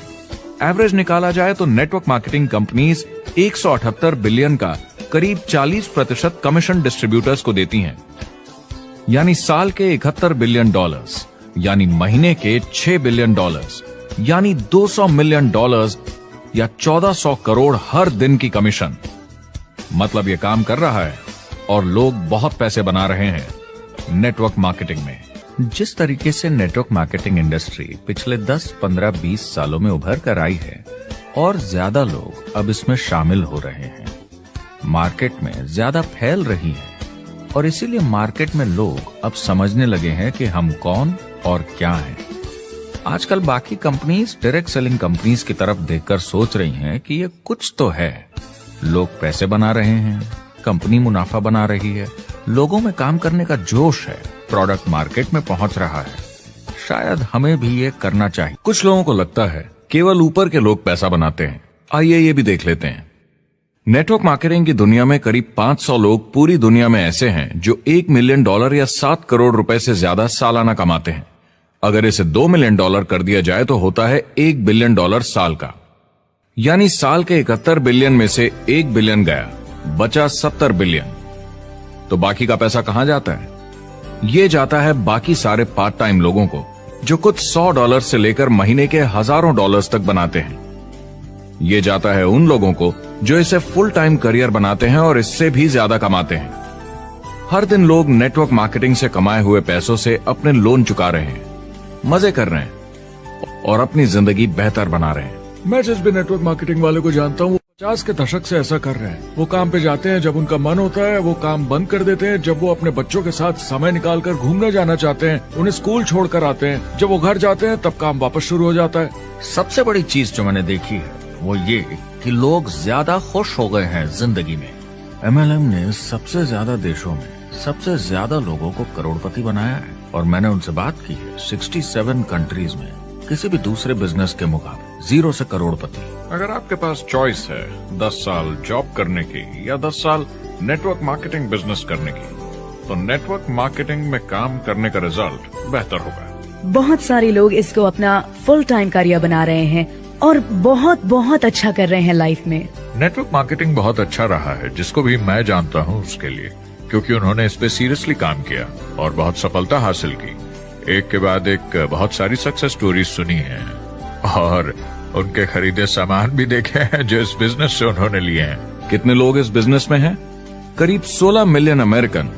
एवरेज निकाला जाए तो नेटवर्क मार्केटिंग कंपनीज 178 बिलियन का करीब 40% कमीशन डिस्ट्रीब्यूटर्स को देती हैं, यानी साल के $71 बिलियन, यानी महीने के $6 बिलियन, यानी $200 मिलियन या 1400 करोड़ हर दिन की कमीशन। मतलब ये काम कर रहा है और लोग बहुत पैसे बना रहे हैं नेटवर्क मार्केटिंग में। जिस तरीके से नेटवर्क मार्केटिंग इंडस्ट्री पिछले 10, 15, 20 सालों में उभर कर आई है और ज्यादा लोग अब इसमें शामिल हो रहे हैं, मार्केट में ज्यादा फैल रही है, और इसीलिए मार्केट में लोग अब समझने लगे हैं कि हम कौन और क्या हैं। आजकल बाकी कंपनीज डायरेक्ट सेलिंग कंपनीज की तरफ देखकर सोच रही हैं कि ये कुछ तो है। लोग पैसे बना रहे हैं, कंपनी मुनाफा बना रही है, लोगों में काम करने का जोश है, प्रोडक्ट मार्केट में पहुंच रहा है, शायद हमें भी ये करना चाहिए। कुछ लोगों को लगता है केवल ऊपर के लोग पैसा बनाते हैं। आइए ये भी देख लेते हैं। नेटवर्क मार्केटिंग की दुनिया में करीब 500 लोग पूरी दुनिया में ऐसे हैं जो $1 मिलियन या 7 करोड़ रुपए से ज्यादा सालाना कमाते हैं। अगर इसे $2 मिलियन कर दिया जाए तो होता है $1 बिलियन साल का, यानी साल के 71 बिलियन में से 1 बिलियन गया, बचा 70 बिलियन। तो बाकी का पैसा कहां जाता है? ये जाता है बाकी सारे पार्ट टाइम लोगों को जो कुछ $100 से लेकर महीने के हजारों डॉलर्स तक बनाते हैं। ये जाता है उन लोगों को जो इसे फुल टाइम करियर बनाते हैं और इससे भी ज्यादा कमाते हैं। हर दिन लोग नेटवर्क मार्केटिंग से कमाए हुए पैसों से अपने लोन चुका रहे हैं, मजे कर रहे हैं और अपनी जिंदगी बेहतर बना रहे हैं। मैं जिस भी नेटवर्क मार्केटिंग वाले को जानता हूँ, 50 के दशक से ऐसा कर रहे हैं। वो काम पे जाते हैं जब उनका मन होता है, वो काम बंद कर देते हैं जब वो अपने बच्चों के साथ समय निकालकर घूमने जाना चाहते हैं, उन्हें स्कूल छोड़कर आते हैं, जब वो घर जाते हैं तब काम वापस शुरू हो जाता है। सबसे बड़ी चीज जो मैंने देखी है वो ये कि लोग ज्यादा खुश हो गए हैं जिंदगी में। MLM ने सबसे ज्यादा देशों में सबसे ज्यादा लोगों को करोड़पति बनाया है, और मैंने उनसे बात की है 67 कंट्रीज में किसी भी दूसरे बिजनेस के मुकाबले 0 से करोड़पति। अगर आपके पास चॉइस है 10 साल जॉब करने की या 10 साल नेटवर्क मार्केटिंग बिजनेस करने की, तो नेटवर्क मार्केटिंग में काम करने का रिजल्ट बेहतर होगा। बहुत सारे लोग इसको अपना फुल टाइम करियर बना रहे हैं और बहुत बहुत अच्छा कर रहे हैं लाइफ में। नेटवर्क मार्केटिंग बहुत अच्छा रहा है, जिसको भी मैं जानता हूँ उसके लिए, क्योंकि उन्होंने इस पे सीरियसली काम किया और बहुत सफलता हासिल की। एक के बाद एक बहुत सारी सक्सेस स्टोरीज सुनी है और उनके खरीदे सामान भी देखे हैं जो इस बिजनेस से उन्होंने लिए हैं। कितने लोग इस बिजनेस में हैं? करीब 16 मिलियन अमेरिकन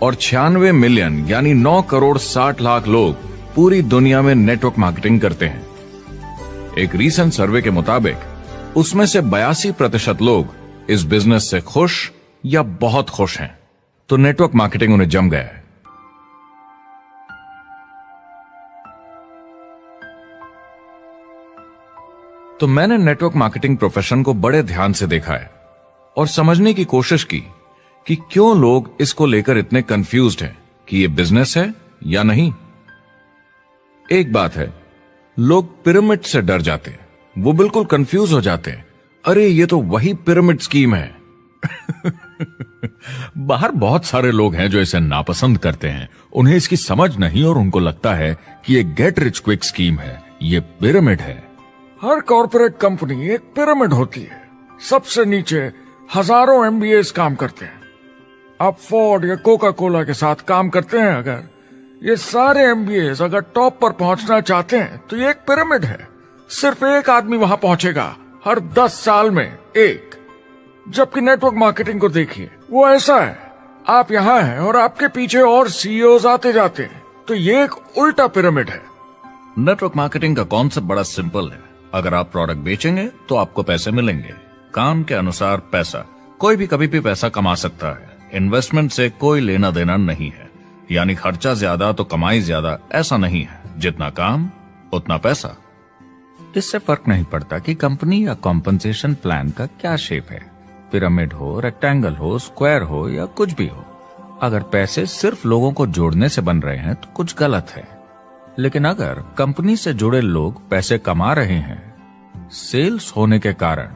और 96 मिलियन यानी 9 करोड़ 60 लाख लोग पूरी दुनिया में नेटवर्क मार्केटिंग करते हैं। एक रीसेंट सर्वे के मुताबिक उसमें से 82% लोग इस बिजनेस से खुश या बहुत खुश हैं। तो नेटवर्क मार्केटिंग उन्हें जम गया है। तो मैंने नेटवर्क मार्केटिंग प्रोफेशन को बड़े ध्यान से देखा है और समझने की कोशिश की कि क्यों लोग इसको लेकर इतने कंफ्यूज्ड हैं कि ये बिजनेस है या नहीं। एक बात है, लोग पिरामिड से डर जाते हैं, वो बिल्कुल कंफ्यूज हो जाते हैं, अरे ये तो वही पिरामिड स्कीम है। बाहर बहुत सारे लोग हैं जो इसे नापसंद करते हैं, उन्हें इसकी समझ नहीं और उनको लगता है कि ये गेट रिच क्विक स्कीम है, ये पिरामिड है। हर कॉर्पोरेट कंपनी एक पिरामिड होती है। सबसे नीचे हजारों एमबीएस काम करते हैं। आप फोर्ड या कोका कोला के साथ काम करते हैं, अगर ये सारे एमबीएस अगर टॉप पर पहुंचना चाहते हैं तो ये एक पिरामिड है। सिर्फ एक आदमी वहां पहुंचेगा हर 10 साल में, एक। जबकि नेटवर्क मार्केटिंग को देखिए, वो ऐसा है, आप यहां हैं और आपके पीछे और सीईओज आते जाते हैं, तो ये एक उल्टा पिरामिड है। नेटवर्क मार्केटिंग का कॉन्सेप्ट बड़ा सिंपल है। अगर आप प्रोडक्ट बेचेंगे तो आपको पैसे मिलेंगे, काम के अनुसार पैसा। कोई भी कभी भी पैसा कमा सकता है, इन्वेस्टमेंट से कोई लेना देना नहीं है। यानी खर्चा ज्यादा तो कमाई ज्यादा, ऐसा नहीं है, जितना काम उतना पैसा। इससे फर्क नहीं पड़ता कि कंपनी या कॉम्पनसेशन प्लान का क्या शेप है, पिरामिड हो, रेक्टेंगल हो, स्क्वायर हो या कुछ भी हो। अगर पैसे सिर्फ लोगों को जोड़ने से बन रहे हैं तो कुछ गलत है। लेकिन अगर कंपनी से जुड़े लोग पैसे कमा रहे हैं सेल्स होने के कारण,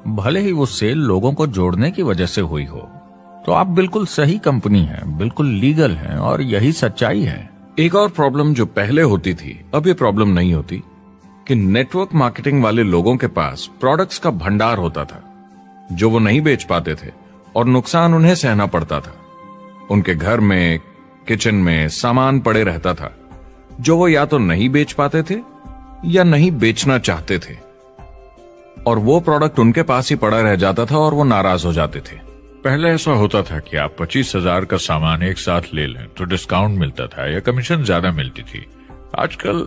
भले ही वो सेल लोगों को जोड़ने की वजह से हुई हो, तो आप बिल्कुल सही कंपनी है, बिल्कुल लीगल है और यही सच्चाई है। एक और प्रॉब्लम जो पहले होती थी, अब ये प्रॉब्लम नहीं होती, कि नेटवर्क मार्केटिंग वाले लोगों के पास प्रोडक्ट्स का भंडार होता था जो वो नहीं बेच पाते थे और नुकसान उन्हें सहना पड़ता था। उनके घर में, किचन में सामान पड़े रहता था जो वो या तो नहीं बेच पाते थे या नहीं बेचना चाहते थे, और वो प्रोडक्ट उनके पास ही पड़ा रह जाता था और वो नाराज हो जाते थे। पहले ऐसा होता था कि आप 25,000 का सामान एक साथ ले लें तो डिस्काउंट मिलता था या कमीशन ज्यादा मिलती थी। आजकल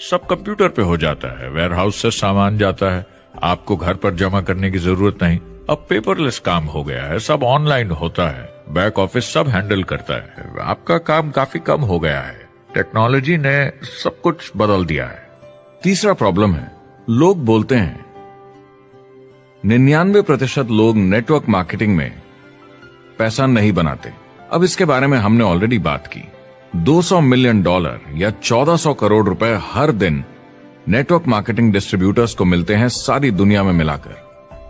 सब कंप्यूटर पे हो जाता है, वेयर हाउस से सामान जाता है, आपको घर पर जमा करने की जरूरत नहीं। अब पेपरलेस काम हो गया है, सब ऑनलाइन होता है, बैक ऑफिस सब हैंडल करता है, आपका काम काफी कम हो गया है। टेक्नोलॉजी ने सब कुछ बदल दिया है। तीसरा प्रॉब्लम है, लोग बोलते हैं 99% लोग नेटवर्क मार्केटिंग में पैसा नहीं बनाते। अब इसके बारे में हमने ऑलरेडी बात की। $200 मिलियन या 1400 करोड़ रुपए हर दिन नेटवर्क मार्केटिंग डिस्ट्रीब्यूटर्स को मिलते हैं सारी दुनिया में मिलाकर।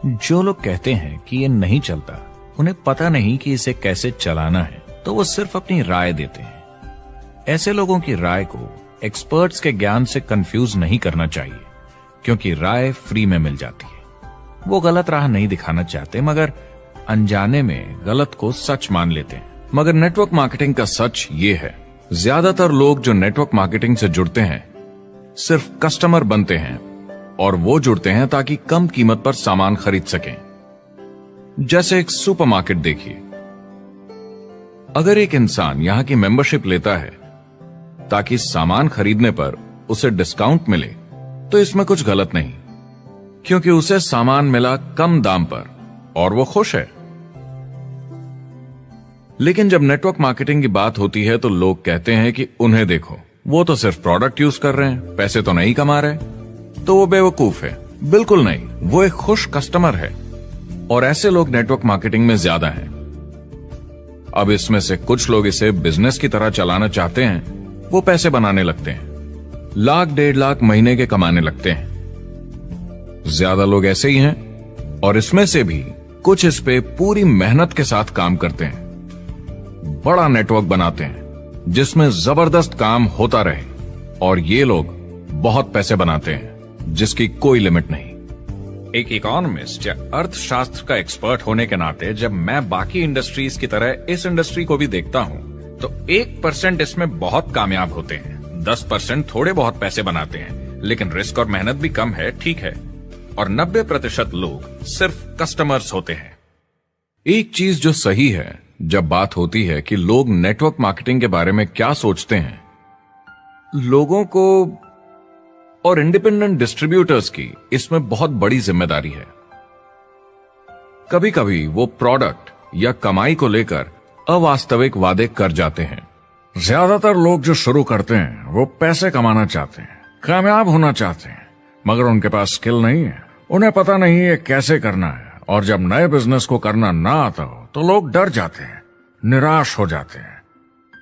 जो लोग कहते हैं कि ये नहीं चलता, उन्हें पता नहीं कि इसे कैसे चलाना है, तो वो सिर्फ अपनी राय देते हैं। ऐसे लोगों की राय को एक्सपर्ट्स के ज्ञान से कंफ्यूज नहीं करना चाहिए, क्योंकि राय फ्री में मिल जाती है। वो गलत राह नहीं दिखाना चाहते, मगर अनजाने में गलत को सच मान लेते हैं। मगर नेटवर्क मार्केटिंग का सच ये है, ज्यादातर लोग जो नेटवर्क मार्केटिंग से जुड़ते हैं सिर्फ कस्टमर बनते हैं, और वो जुड़ते हैं ताकि कम कीमत पर सामान खरीद सकें। जैसे एक सुपरमार्केट देखिए, अगर एक इंसान यहां की मेंबरशिप लेता है ताकि सामान खरीदने पर उसे डिस्काउंट मिले, तो इसमें कुछ गलत नहीं, क्योंकि उसे सामान मिला कम दाम पर और वो खुश है। लेकिन जब नेटवर्क मार्केटिंग की बात होती है तो लोग कहते हैं कि उन्हें देखो, वो तो सिर्फ प्रोडक्ट यूज कर रहे हैं, पैसे तो नहीं कमा रहे, तो वो बेवकूफ है। बिल्कुल नहीं, वो एक खुश कस्टमर है, और ऐसे लोग नेटवर्क मार्केटिंग में ज्यादा हैं। अब इसमें से कुछ लोग इसे बिजनेस की तरह चलाना चाहते हैं, वो पैसे बनाने लगते हैं, लाख 1.5 लाख महीने के कमाने लगते हैं। ज्यादा लोग ऐसे ही हैं, और इसमें से भी कुछ इस पे पूरी मेहनत के साथ काम करते हैं, बड़ा नेटवर्क बनाते हैं जिसमें जबरदस्त काम होता रहे, और ये लोग बहुत पैसे बनाते हैं जिसकी कोई लिमिट नहीं। एक इकोनॉमिस्ट या अर्थशास्त्र का एक्सपर्ट होने के नाते जब मैं बाकी इंडस्ट्रीज की तरह इस इंडस्ट्री को भी देखता हूं, तो 1% इसमें बहुत कामयाब होते हैं, 10% थोड़े बहुत पैसे बनाते हैं, लेकिन रिस्क और मेहनत भी कम है, ठीक है, और 90% लोग सिर्फ कस्टमर्स होते हैं। एक चीज जो सही है जब बात होती है कि लोग नेटवर्क मार्केटिंग के बारे में क्या सोचते हैं, लोगों को और इंडिपेंडेंट डिस्ट्रीब्यूटर्स की इसमें बहुत बड़ी जिम्मेदारी है। कभी कभी वो प्रोडक्ट या कमाई को लेकर अवास्तविक वादे कर जाते हैं। ज्यादातर लोग जो शुरू करते हैं वो पैसे कमाना चाहते हैं, कामयाब होना चाहते हैं, मगर उनके पास स्किल नहीं है, उन्हें पता नहीं है कैसे करना है, और जब नए बिजनेस को करना ना आता हो तो लोग डर जाते हैं, निराश हो जाते हैं।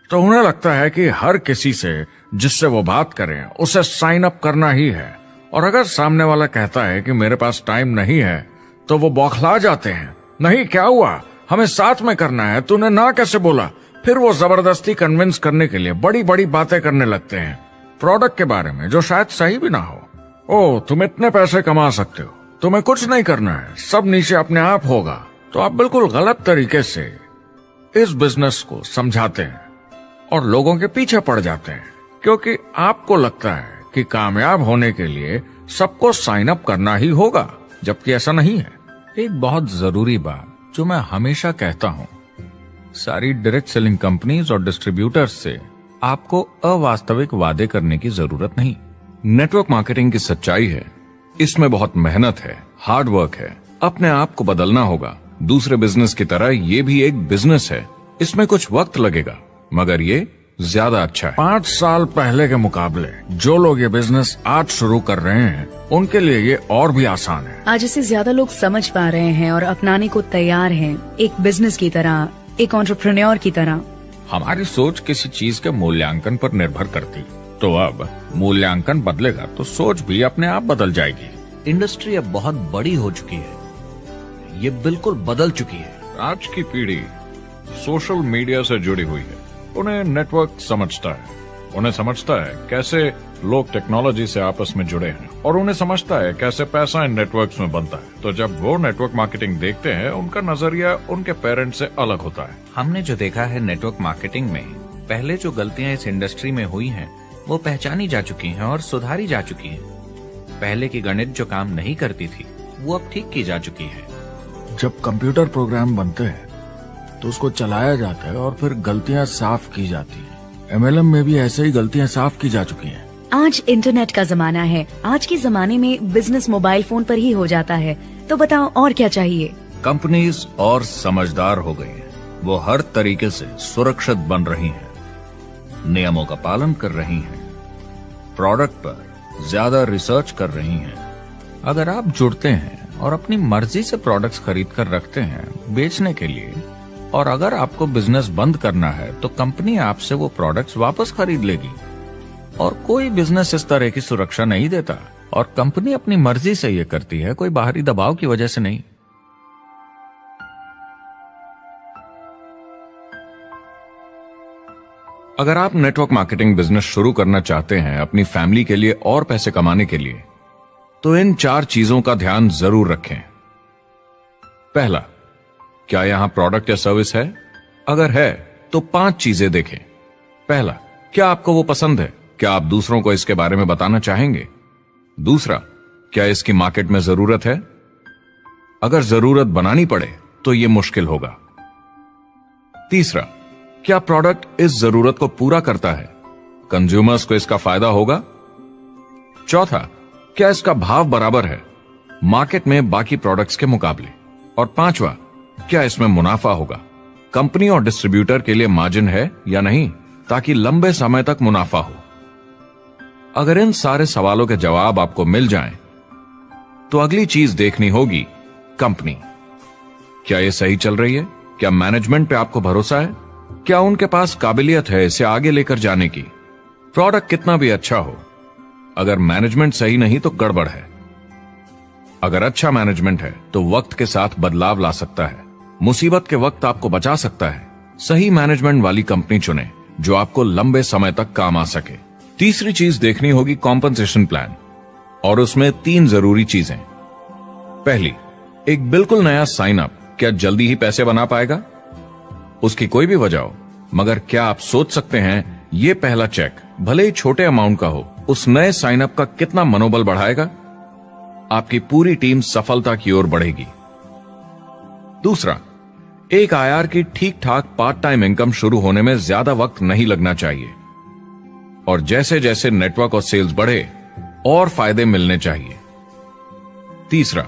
तो उन्हें लगता है कि हर किसी से जिससे वो बात करें उसे साइन अप करना ही है, और अगर सामने वाला कहता है कि मेरे पास टाइम नहीं है तो वो बौखला जाते हैं। नहीं, क्या हुआ, हमें साथ में करना है, तूने ना कैसे बोला? फिर वो जबरदस्ती कन्विंस करने के लिए बड़ी बड़ी बातें करने लगते हैं प्रोडक्ट के बारे में जो शायद सही भी ना हो। ओ, तुम इतने पैसे कमा सकते हो, तुम्हें कुछ नहीं करना है, सब नीचे अपने आप होगा। तो आप बिल्कुल गलत तरीके से इस बिजनेस को समझाते हैं और लोगों के पीछे पड़ जाते हैं, क्योंकि आपको लगता है कि कामयाब होने के लिए सबको साइन अप करना ही होगा, जबकि ऐसा नहीं है। एक बहुत जरूरी बात जो मैं हमेशा कहता हूं, सारी डायरेक्ट सेलिंग कंपनीज और डिस्ट्रीब्यूटर्स से आपको अवास्तविक वादे करने की जरूरत नहीं। नेटवर्क मार्केटिंग की सच्चाई है, इसमें बहुत मेहनत है, हार्ड वर्क है, अपने आप को बदलना होगा। दूसरे बिजनेस की तरह ये भी एक बिजनेस है, इसमें कुछ वक्त लगेगा मगर ये ज्यादा अच्छा है। 5 साल पहले के मुकाबले जो लोग ये बिजनेस आज शुरू कर रहे हैं उनके लिए ये और भी आसान है। आज इसे ज्यादा लोग समझ पा रहे हैं और अपनाने को तैयार हैं, एक बिजनेस की तरह, एक एंटरप्रेन्योर की तरह। हमारी सोच किसी चीज के मूल्यांकन पर निर्भर करती, तो अब मूल्यांकन बदलेगा तो सोच भी अपने आप बदल जाएगी। इंडस्ट्री अब बहुत बड़ी हो चुकी है, ये बिल्कुल बदल चुकी है। आज की पीढ़ी सोशल मीडिया से जुड़ी हुई है, उन्हें नेटवर्क समझता है, उन्हें समझता है कैसे लोग टेक्नोलॉजी से आपस में जुड़े हैं, और उन्हें समझता है कैसे पैसा इन नेटवर्क्स में बनता है। तो जब वो नेटवर्क मार्केटिंग देखते हैं, उनका नजरिया उनके पेरेंट्स से अलग होता है। हमने जो देखा है नेटवर्क मार्केटिंग में, पहले जो गलतियां इस इंडस्ट्री में हुई हैं, वो पहचानी जा चुकी हैं और सुधारी जा चुकी हैं। पहले की गणित जो काम नहीं करती थी, वो अब ठीक की जा चुकी है। जब कंप्यूटर प्रोग्राम बनते हैं तो उसको चलाया जाता है और फिर गलतियां साफ की जाती हैं। MLM में भी ऐसे ही गलतियां साफ की जा चुकी हैं। आज इंटरनेट का जमाना है, आज के जमाने में बिजनेस मोबाइल फोन पर ही हो जाता है। तो बताओ और क्या चाहिए? कंपनीज और समझदार हो गई हैं, वो हर तरीके से सुरक्षित बन रही हैं, नियमों का पालन कर रही हैं, प्रोडक्ट पर ज्यादा रिसर्च कर रही हैं। अगर आप जुड़ते हैं और अपनी मर्जी से प्रोडक्ट्स खरीद कर रखते हैं बेचने के लिए, और अगर आपको बिजनेस बंद करना है तो कंपनी आपसे वो प्रोडक्ट्स वापस खरीद लेगी। और कोई बिजनेस इस तरह की सुरक्षा नहीं देता, और कंपनी अपनी मर्जी से ये करती है, कोई बाहरी दबाव की वजह से नहीं। अगर आप नेटवर्क मार्केटिंग बिजनेस शुरू करना चाहते हैं अपनी फैमिली के लिए और पैसे कमाने के लिए, तो इन 4 चीजों का ध्यान जरूर रखें। पहला, क्या यहां प्रोडक्ट या सर्विस है? अगर है तो 5 चीजें देखें। पहला, क्या आपको वो पसंद है? क्या आप दूसरों को इसके बारे में बताना चाहेंगे? दूसरा, क्या इसकी मार्केट में जरूरत है? अगर जरूरत बनानी पड़े तो यह मुश्किल होगा। तीसरा, क्या प्रोडक्ट इस जरूरत को पूरा करता है? कंज्यूमर्स को इसका फायदा होगा? चौथा, क्या इसका भाव बराबर है मार्केट में बाकी प्रोडक्ट्स के मुकाबले? और पांचवा, क्या इसमें मुनाफा होगा? कंपनी और डिस्ट्रीब्यूटर के लिए मार्जिन है या नहीं, ताकि लंबे समय तक मुनाफा हो। अगर इन सारे सवालों के जवाब आपको मिल जाएं, तो अगली चीज देखनी होगी कंपनी। क्या यह सही चल रही है? क्या मैनेजमेंट पे आपको भरोसा है? क्या उनके पास काबिलियत है इसे आगे लेकर जाने की? प्रोडक्ट कितना भी अच्छा हो, अगर मैनेजमेंट सही नहीं तो गड़बड़ है। अगर अच्छा मैनेजमेंट है तो वक्त के साथ बदलाव ला सकता है, मुसीबत के वक्त आपको बचा सकता है। सही मैनेजमेंट वाली कंपनी चुनें जो आपको लंबे समय तक काम आ सके। तीसरी चीज देखनी होगी कॉम्पनसेशन प्लान, और उसमें 3 जरूरी चीजें। पहली, एक बिल्कुल नया साइन अप क्या जल्दी ही पैसे बना पाएगा? उसकी कोई भी वजह हो, मगर क्या आप सोच सकते हैं ये पहला चेक भले ही छोटे अमाउंट का हो, उस नए साइन अप का कितना मनोबल बढ़ाएगा? आपकी पूरी टीम सफलता की ओर बढ़ेगी। दूसरा, एक IR की ठीक ठाक पार्ट टाइम इनकम शुरू होने में ज्यादा वक्त नहीं लगना चाहिए, और जैसे जैसे नेटवर्क और सेल्स बढ़े और फायदे मिलने चाहिए। तीसरा,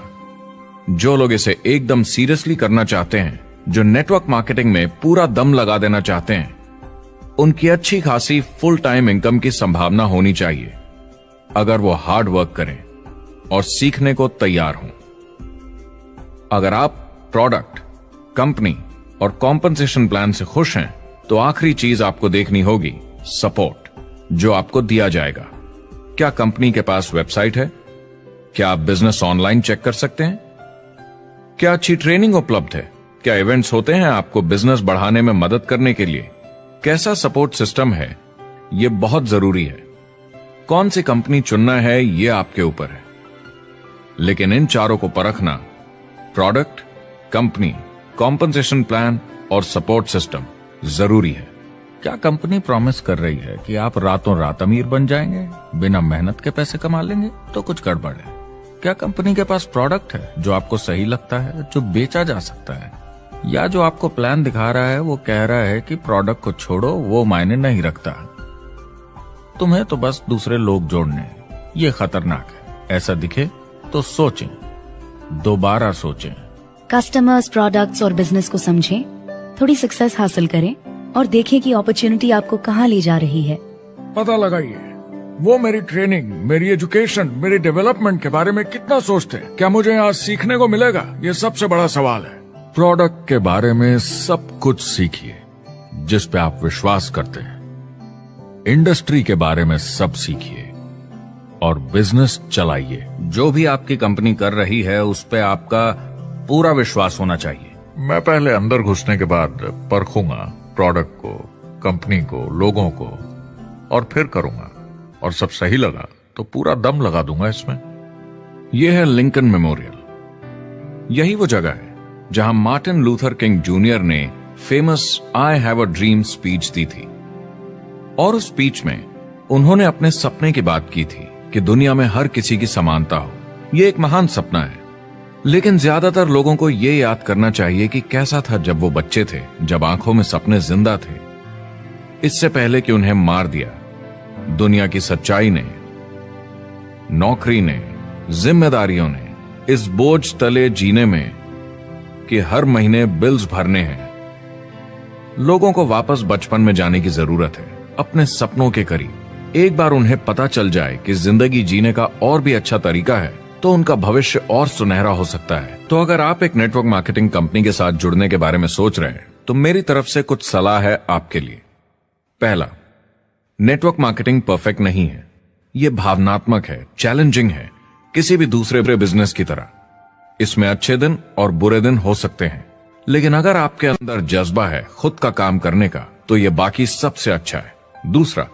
जो लोग इसे एकदम सीरियसली करना चाहते हैं, जो नेटवर्क मार्केटिंग में पूरा दम लगा देना चाहते हैं, उनकी अच्छी खासी फुल टाइम इनकम की संभावना होनी चाहिए, अगर वो हार्ड वर्क करें और सीखने को तैयार हों। अगर आप प्रोडक्ट, कंपनी और कॉम्पनसेशन प्लान से खुश हैं, तो आखिरी चीज आपको देखनी होगी सपोर्ट, जो आपको दिया जाएगा। क्या कंपनी के पास वेबसाइट है? क्या आप बिजनेस ऑनलाइन चेक कर सकते हैं? क्या अच्छी ट्रेनिंग उपलब्ध है? क्या इवेंट्स होते हैं आपको बिजनेस बढ़ाने में मदद करने के लिए? कैसा सपोर्ट सिस्टम है? यह बहुत जरूरी है। कौन सी कंपनी चुनना है, यह आपके ऊपर है, लेकिन इन चारों को परखना, प्रोडक्ट, कंपनी, कॉम्पनसेशन प्लान और सपोर्ट सिस्टम, जरूरी है। क्या कंपनी प्रॉमिस कर रही है कि आप रातों रात अमीर बन जाएंगे, बिना मेहनत के पैसे कमा लेंगे? तो कुछ गड़बड़ है। क्या कंपनी के पास प्रोडक्ट है जो आपको सही लगता है, जो बेचा जा सकता है? या जो आपको प्लान दिखा रहा है वो कह रहा है कि प्रोडक्ट को छोड़ो, वो मायने नहीं रखता, तुम्हें तो बस दूसरे लोग जोड़ने हैं। ये खतरनाक है। ऐसा दिखे तो सोचें, दोबारा सोचें। कस्टमर्स, प्रोडक्ट्स और बिजनेस को समझें, थोड़ी सक्सेस हासिल करें और देखें कि अपॉर्चुनिटी आपको कहाँ ले जा रही है। पता लगाइए वो मेरी ट्रेनिंग, मेरी एजुकेशन, मेरी डेवलपमेंट के बारे में कितना सोचते हैं। क्या मुझे यहाँ सीखने को मिलेगा? ये सबसे बड़ा सवाल है। प्रोडक्ट के बारे में सब कुछ सीखिए जिस पे आप विश्वास करते हैं। इंडस्ट्री के बारे में सब सीखिए और बिजनेस चलाइए। जो भी आपकी कंपनी कर रही है उस पे आपका पूरा विश्वास होना चाहिए। मैं पहले अंदर घुसने के बाद परखूंगा प्रोडक्ट को, कंपनी को, लोगों को, और फिर करूंगा। और सब सही लगा तो पूरा दम लगा दूंगा इसमें। यह है लिंकन मेमोरियल। यही वो जगह है जहां मार्टिन लूथर किंग जूनियर ने famous I have a dream speech दी थी। और उस स्पीच में उन्होंने अपने सपने की बात की थी कि दुनिया में हर किसी की समानता हो। यह एक महान सपना है, लेकिन ज्यादातर लोगों को यह याद करना चाहिए कि कैसा था जब वो बच्चे थे, जब आंखों में सपने जिंदा थे। इससे पहले कि उन्हें मार दिया दुनिया की सच्चाई ने, नौकरी ने, जिम्मेदारियों ने, इस बोझ तले जीने में कि हर महीने बिल्स भरने हैं। लोगों को वापस बचपन में जाने की जरूरत है, अपने सपनों के करीब। एक बार उन्हें पता चल जाए कि जिंदगी जीने का और भी अच्छा तरीका है, तो उनका भविष्य और सुनहरा हो सकता है। तो अगर आप एक नेटवर्क मार्केटिंग कंपनी के साथ जुड़ने के बारे में सोच रहे हैं, तो मेरी तरफ से कुछ सलाह है आपके लिए। पहला, नेटवर्क मार्केटिंग परफेक्ट नहीं है। यह भावनात्मक है, चैलेंजिंग है, किसी भी दूसरे बिजनेस की तरह। इसमें अच्छे दिन और बुरे दिन हो सकते हैं, लेकिन अगर आपके अंदर जज्बा है खुद का काम करने का, तो यह बाकी सबसे अच्छा है। दूसरा,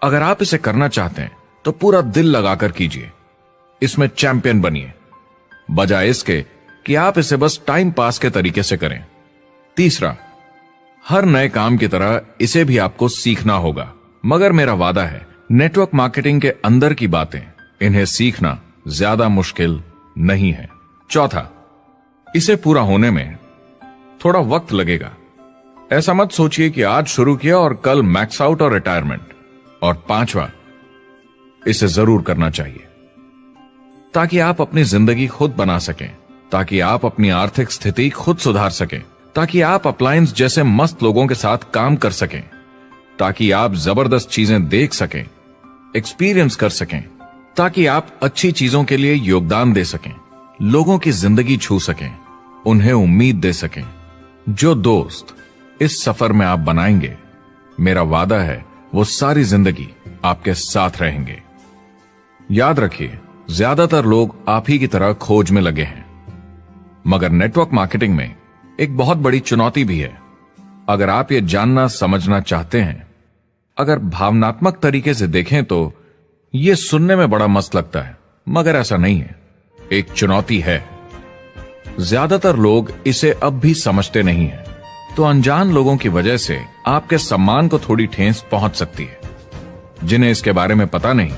अगर आप इसे करना चाहते हैं तो पूरा दिल लगाकर कीजिए, इसमें चैंपियन बनिए, बजाय इसके कि आप इसे बस टाइम पास के तरीके से करें। तीसरा, हर नए काम की तरह इसे भी आपको सीखना होगा, मगर मेरा वादा है नेटवर्क मार्केटिंग के अंदर की बातें, इन्हें सीखना ज्यादा मुश्किल नहीं है। चौथा, इसे पूरा होने में थोड़ा वक्त लगेगा। ऐसा मत सोचिए कि आज शुरू किया और कल मैक्स आउट और रिटायरमेंट। और पांचवा, इसे जरूर करना चाहिए ताकि आप अपनी जिंदगी खुद बना सकें, ताकि आप अपनी आर्थिक स्थिति खुद सुधार सकें, ताकि आप अप्लायंस जैसे मस्त लोगों के साथ काम कर सकें, ताकि आप जबरदस्त चीजें देख सकें, एक्सपीरियंस कर सकें, ताकि आप अच्छी चीजों के लिए योगदान दे सकें, लोगों की जिंदगी छू सकें, उन्हें उम्मीद दे सकें। जो दोस्त इस सफर में आप बनाएंगे, मेरा वादा है वो सारी जिंदगी आपके साथ रहेंगे। याद रखिए, ज्यादातर लोग आप ही की तरह खोज में लगे हैं, मगर नेटवर्क मार्केटिंग में एक बहुत बड़ी चुनौती भी है। अगर आप ये जानना समझना चाहते हैं, अगर भावनात्मक तरीके से देखें तो यह सुनने में बड़ा मस्त लगता है, मगर ऐसा नहीं है। एक चुनौती है। ज्यादातर लोग इसे अब भी समझते नहीं हैं, तो अनजान लोगों की वजह से आपके सम्मान को थोड़ी ठेस पहुंच सकती है, जिन्हें इसके बारे में पता नहीं।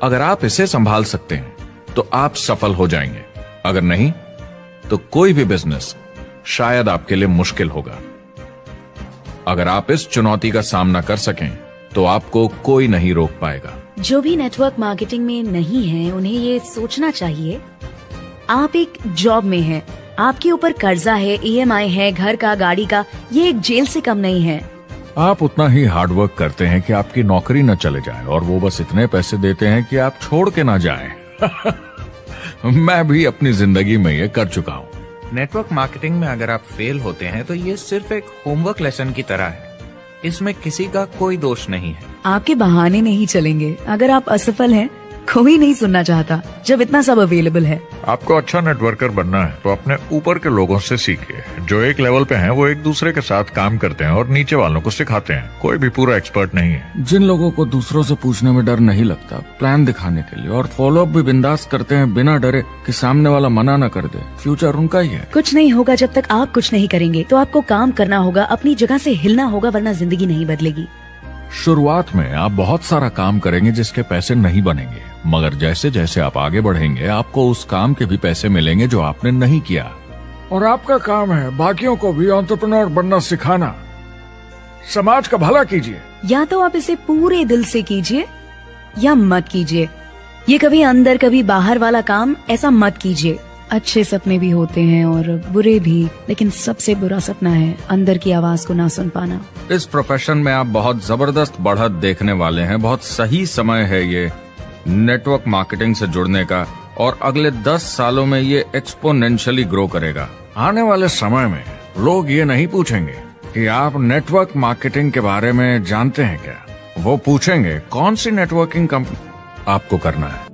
अगर आप इसे संभाल सकते हैं तो आप सफल हो जाएंगे, अगर नहीं तो कोई भी बिजनेस शायद आपके लिए मुश्किल होगा। अगर आप इस चुनौती का सामना कर सकें तो आपको कोई नहीं रोक पाएगा। जो भी नेटवर्क मार्केटिंग में नहीं है, उन्हें ये सोचना चाहिए, आप एक जॉब में हैं, आपके ऊपर कर्जा है, EMI है, घर का, गाड़ी का, ये एक जेल से कम नहीं है। आप उतना ही हार्डवर्क करते हैं कि आपकी नौकरी न चले जाए, और वो बस इतने पैसे देते हैं कि आप छोड़ के ना जाएं। मैं भी अपनी जिंदगी में ये कर चुका हूँ। नेटवर्क मार्केटिंग में अगर आप फेल होते हैं तो ये सिर्फ एक होमवर्क लेसन की तरह है। इसमें किसी का कोई दोष नहीं है। आपके बहाने नहीं चलेंगे। अगर आप असफल हैं, कोई नहीं सुनना चाहता जब इतना सब अवेलेबल है। आपको अच्छा नेटवर्कर बनना है तो अपने ऊपर के लोगों से सीखिए। जो एक लेवल पे हैं वो एक दूसरे के साथ काम करते हैं और नीचे वालों को सिखाते हैं। कोई भी पूरा एक्सपर्ट नहीं है। जिन लोगों को दूसरों से पूछने में डर नहीं लगता, प्लान दिखाने के लिए और फॉलोअप भी बिंदास करते हैं बिना डरे कि सामने वाला मना न कर दे, फ्यूचर उनका ही है। कुछ नहीं होगा जब तक आप कुछ नहीं करेंगे। तो आपको काम करना होगा, अपनी जगह से हिलना होगा, वरना जिंदगी नहीं बदलेगी। शुरुआत में आप बहुत सारा काम करेंगे जिसके पैसे नहीं बनेंगे, मगर जैसे जैसे आप आगे बढ़ेंगे आपको उस काम के भी पैसे मिलेंगे जो आपने नहीं किया। और आपका काम है बाकियों को भी एंटरप्रेन्योर बनना सिखाना। समाज का भला कीजिए। या तो आप इसे पूरे दिल से कीजिए या मत कीजिए। ये कभी अंदर कभी बाहर वाला काम ऐसा मत कीजिए। अच्छे सपने भी होते हैं और बुरे भी, लेकिन सबसे बुरा सपना है अंदर की आवाज को ना सुन पाना। इस प्रोफेशन में आप बहुत जबरदस्त बढ़त देखने वाले हैं। बहुत सही समय है ये नेटवर्क मार्केटिंग से जुड़ने का, और अगले 10 सालों में ये एक्सपोनेंशियली ग्रो करेगा। आने वाले समय में लोग ये नहीं पूछेंगे कि आप नेटवर्क मार्केटिंग के बारे में जानते हैं क्या। वो पूछेंगे कौन सी नेटवर्किंग कंपनी आपको करना है।